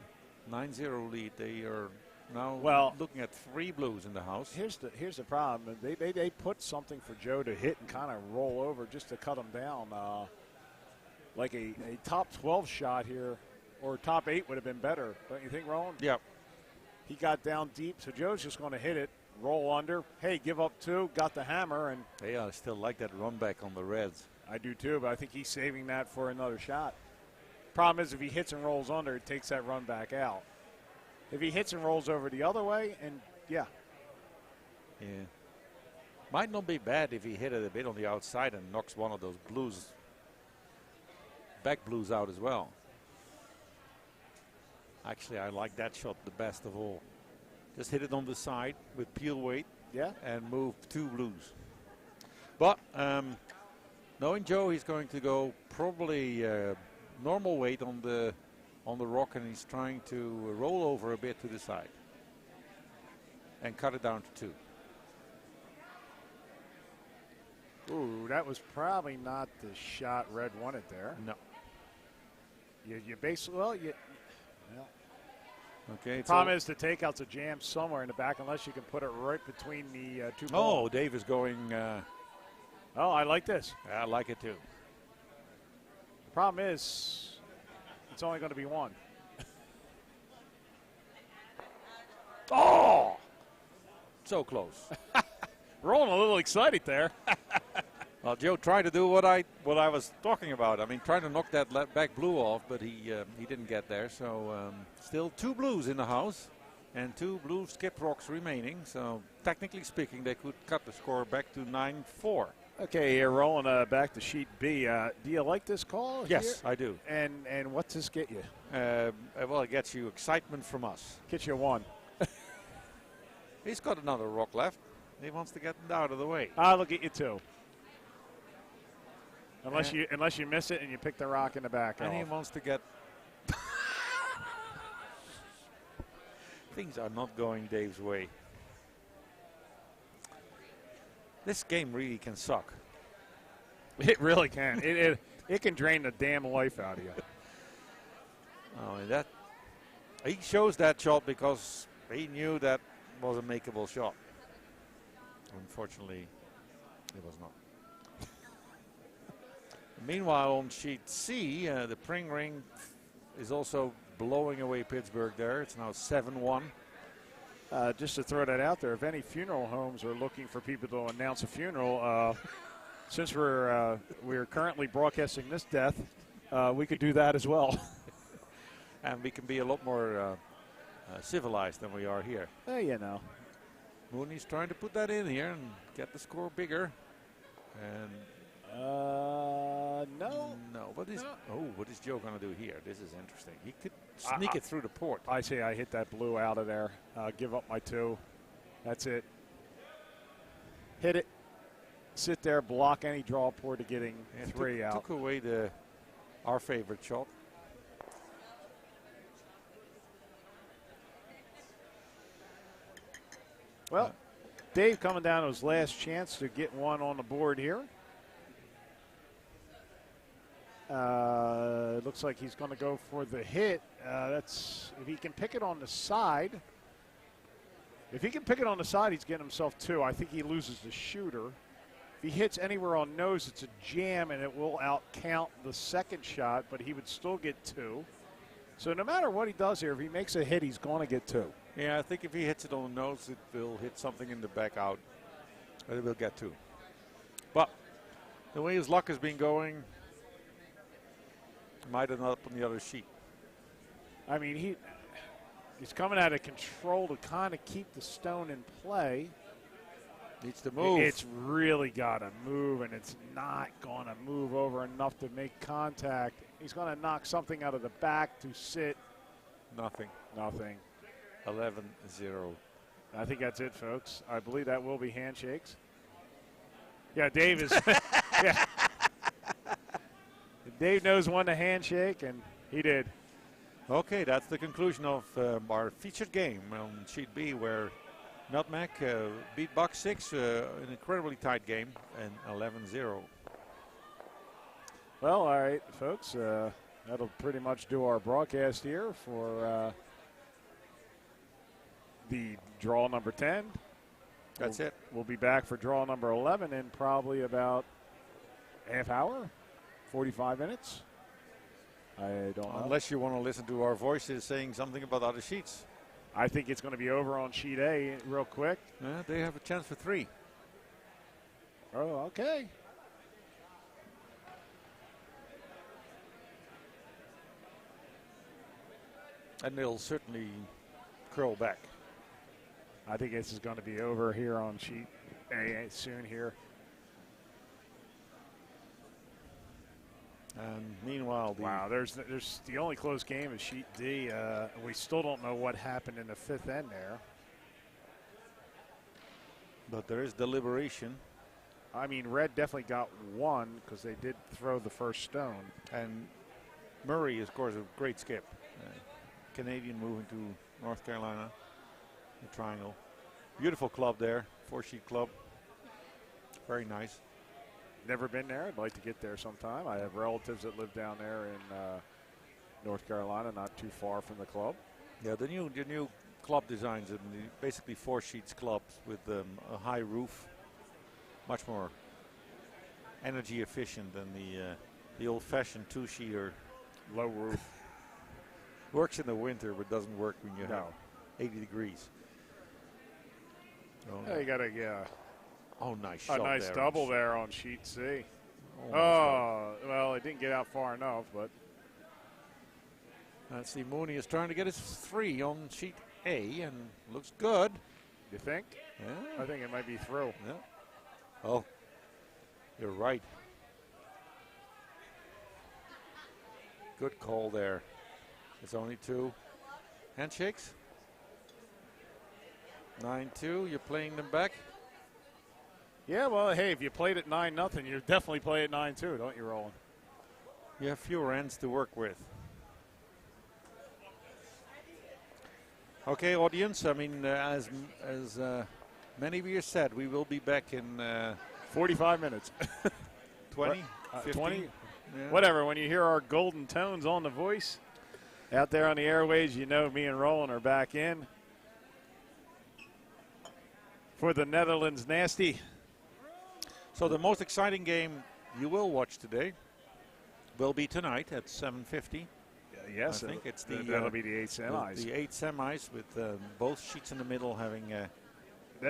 they are now looking at 3 blues in the house. Here's the problem. They put something for Joe to hit and kind of roll over just to cut him down. Like a top 12 shot here, or top 8 would have been better. Don't you think, Roland? Yep. He got down deep, so Joe's just going to hit it, roll under. Hey, give up 2, got the hammer, and Yeah, I still like that run back on the reds. I do too, but I think he's saving that for another shot. Problem is, if he hits and rolls under, it takes that run back out. If he hits and rolls over the other way, and yeah. Might not be bad if he hit it a bit on the outside and knocks one of those blues, back blues out as well. Actually, I like that shot the best of all. Just hit it on the side with peel weight. Yeah. And move 2 blues. But knowing Joe, he's going to go probably normal weight on on the rock, and he's trying to roll over a bit to the side and cut it down to 2. Ooh, that was probably not the shot Red wanted there. No. You basically, well. Okay. Problem is the takeout's a jam somewhere in the back unless you can put it right between the 2 Oh, balls. Dave is going. Oh, I like this. I like it too. The problem is it's only going to be 1. Oh, so close. Rolling a little excited there. Well, Joe tried to do what I was talking about. I mean, trying to knock that back blue off, but he didn't get there. So still 2 blues in the house and 2 blue skip rocks remaining. So technically speaking, they could cut the score back to 9-4. Okay, here rolling back to sheet B. Do you like this call? Yes, here? I do. And what's this get you? Well, it gets you excitement from us. Get you 1. He's got another rock left. He wants to get it out of the way. I'll get you 2. Unless you miss it and you pick the rock in the back. And off. he wants to get. Things are not going Dave's way. This game really can suck. It really can. It can drain the damn life out of you. Oh, and that he chose that shot because he knew that was a makeable shot. Unfortunately, it was not. Meanwhile, on sheet C, the Pring Ring is also blowing away Pittsburgh there. It's now 7-1. Just to throw that out there, if any funeral homes are looking for people to announce a funeral, since we're currently broadcasting this death, we could do that as well. And we can be a lot more civilized than we are here. You know. Mooney's trying to put that in here and get the score bigger. And no. What is Joe going to do here? This is interesting. He could sneak it through the port. I say I hit that blue out of there. Give up my 2. That's it. Hit it. Sit there, block any draw port to getting 3 out. Took away our favorite shot. Well, Dave coming down to his last chance to get 1 on the board here. It looks like he's going to go for the hit. That's if he can pick it on the side. If he can pick it on the side, he's getting himself 2. I think he loses the shooter. If he hits anywhere on nose, it's a jam, and it will out-count the second shot, but he would still get 2. So no matter what he does here, if he makes a hit, he's going to get 2. Yeah, I think if he hits it on the nose, it will hit something in the back out. But it will get 2. But the way his luck has been going, might have not up on the other sheet. I mean, he's coming out of control to kind of keep the stone in play. Needs to move. It's really got to move, and it's not going to move over enough to make contact. He's going to knock something out of the back to sit. Nothing. 11-0. I think that's it, folks. I believe that will be handshakes. Yeah, Dave is. Yeah. Dave knows when to handshake, and he did. Okay, that's the conclusion of our featured game on sheet B, where Nutmeg beat Buck 6, an incredibly tight game, and 11-0. Well, all right, folks. That'll pretty much do our broadcast here for the draw number 10. That's it. We'll be back for draw number 11 in probably about half hour, 45 minutes. I don't know. Unless you want to listen to our voices saying something about other sheets. I think it's going to be over on sheet A real quick. They have a chance for 3. Oh, okay. And they'll certainly curl back. I think this is going to be over here on sheet A soon here. And meanwhile, there's the only close game is sheet D. We still don't know what happened in the 5th end there. But there is deliberation. I mean, Red definitely got 1 because they did throw the first stone. And Murray, of course, a great skip. Canadian moving to North Carolina. The Triangle. Beautiful club there, 4-sheet club. Very nice. Never been there. I'd like to get there sometime. I have relatives that live down there in North Carolina, not too far from the club. Yeah, the new club designs and basically 4-sheets clubs with a high roof, much more energy efficient than the old-fashioned 2-sheeter. Low roof. Works in the winter, but doesn't work when you have 80 degrees. Oh, you got a nice shot. A nice there double there on sheet C. Well, it didn't get out far enough, but let's see. Mooney is trying to get his 3 on sheet A, and looks good. You think? Yeah. I think it might be through. Yeah. Oh, you're right. Good call there. It's only 2 handshakes. 9-2. You're playing them back. Yeah, well, hey, if you played at 9-0, you definitely play at 9-2, don't you, Roland? You have fewer ends to work with. Okay, audience. I mean, as many of you said, we will be back in 45 minutes. 20, 20, yeah. Whatever. When you hear our golden tones on the voice out there on the airways, you know me and Roland are back in for the Netherlands Nasty. So the most exciting game you will watch today will be tonight at 7:50. Yes, I think it's that'll be the 8 semis. The 8 semis with both sheets in the middle having.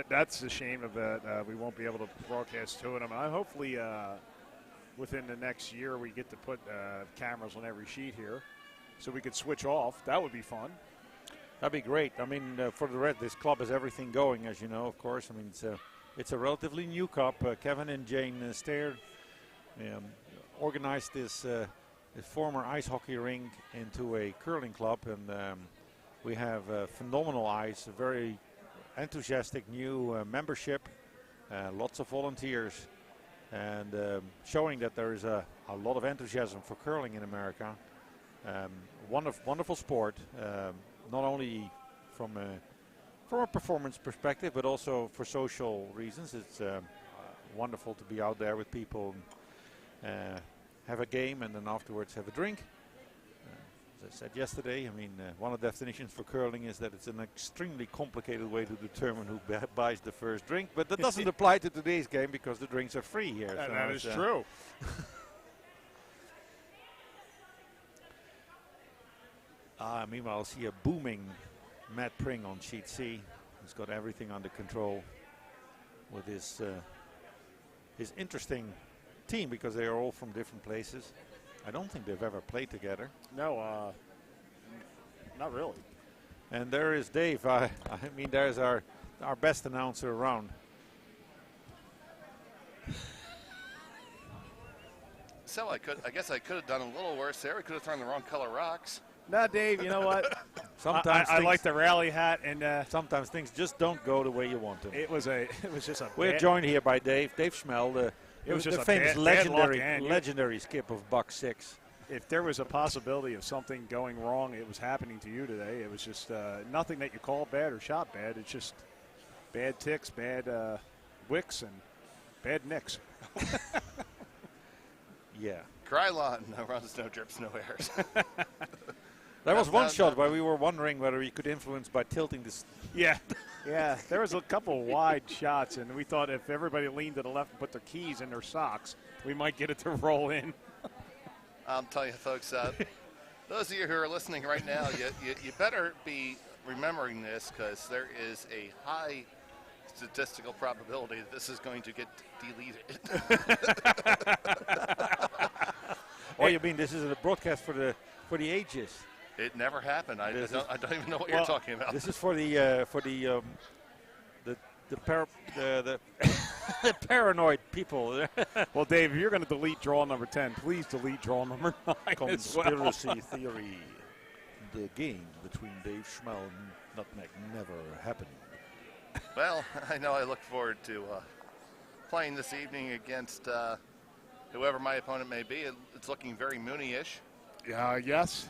That's a shame of that. We won't be able to broadcast 2 of them. Hopefully, within the next year, we get to put cameras on every sheet here, so we could switch off. That would be fun. That'd be great. I mean, for the Red, this club has everything going, as you know. Of course, I mean it's a relatively new cup. Kevin and Jane Stair organized this former ice hockey rink into a curling club, and we have phenomenal ice, a very enthusiastic new membership, lots of volunteers, and showing that there is a lot of enthusiasm for curling in America. Wonderful sport, not only from a performance perspective, but also for social reasons. It's wonderful to be out there with people, have a game, and then afterwards have a drink. As I said yesterday, I mean, one of the definitions for curling is that it's an extremely complicated way to determine who buys the first drink, but that doesn't apply to today's game because the drinks are free here. So that is true. Meanwhile, I see a booming Matt Pring on sheet C. He's got everything under control with his interesting team because they are all from different places. I don't think they've ever played together. No, not really. And there is Dave. I mean, there's our best announcer around. So I guess I could have done a little worse there. We could have thrown the wrong color rocks. No, Dave, you know what? Sometimes I like the rally hat, and sometimes things just don't go the way you want them. It was just a. We're joined here by Dave Schmel, the famous legendary skip of Buck 6. If there was a possibility of something going wrong, it was happening to you today. It was just nothing that you called bad or shot bad. It's just bad ticks, bad wicks, and bad nicks. Yeah. Krylon, no runs, no drips, no airs. There was one shot where we were wondering whether he could influence by tilting this. Yeah. There was a couple wide shots, and we thought if everybody leaned to the left and put their keys in their socks, we might get it to roll in. I'll tell you, folks, those of you who are listening right now, you better be remembering this because there is a high statistical probability that this is going to get deleted. Oh, you mean this is a broadcast for the ages? It never happened. I don't even know what you're talking about. This is for the paranoid people. Well, Dave, if you're going to delete draw number 10, please delete draw number 9. Conspiracy theory. The game between Dave Schmel and Nutmeg never happened. Well, I know I look forward to playing this evening against whoever my opponent may be. It's looking very Mooney-ish. Yes.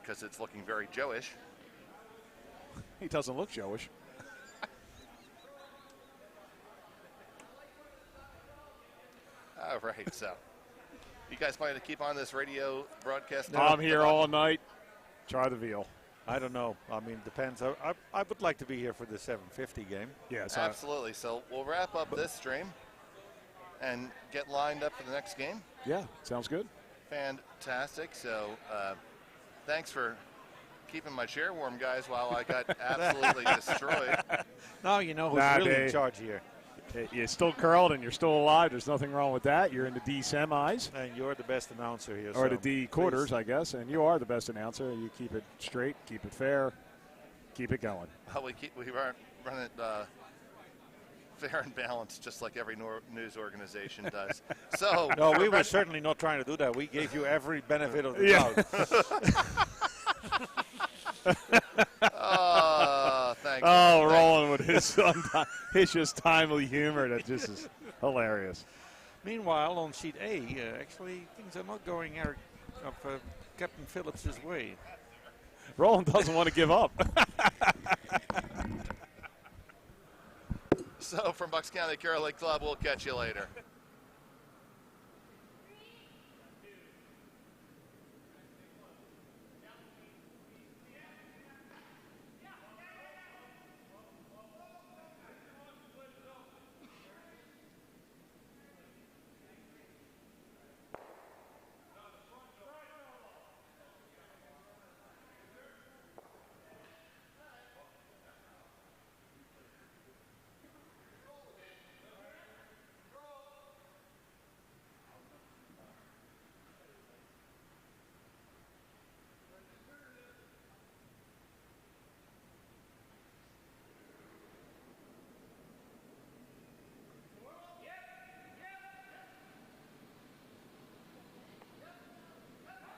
because it's looking very Joe-ish. He doesn't look Joe-ish. All right, so you guys plan to keep on this radio broadcast? I'm here all night. Try the veal. I don't know. I mean, depends. I would like to be here for the 7:50 game. Yes, Absolutely. So we'll wrap up this stream and get lined up for the next game. Yeah, sounds good. Fantastic. So thanks for keeping my chair warm, guys, while I got absolutely destroyed. Now you know who's really in charge here. You're still curled and you're still alive. There's nothing wrong with that. You're in the D semis. And you're the best announcer here. Or so the D quarters, please. I guess. And you are the best announcer. You keep it straight, keep it fair, keep it going. Well, we run it fair and balanced, just like every news organization does. So no, we were certainly not trying to do that. We gave you every benefit of the doubt. Thank Oh, you. Roland with his just timely humor that just is hilarious. Meanwhile, on sheet A, actually things are not going Captain Phillips' way. Roland doesn't want to give up. So from Bucks County Curling Club, we'll catch you later.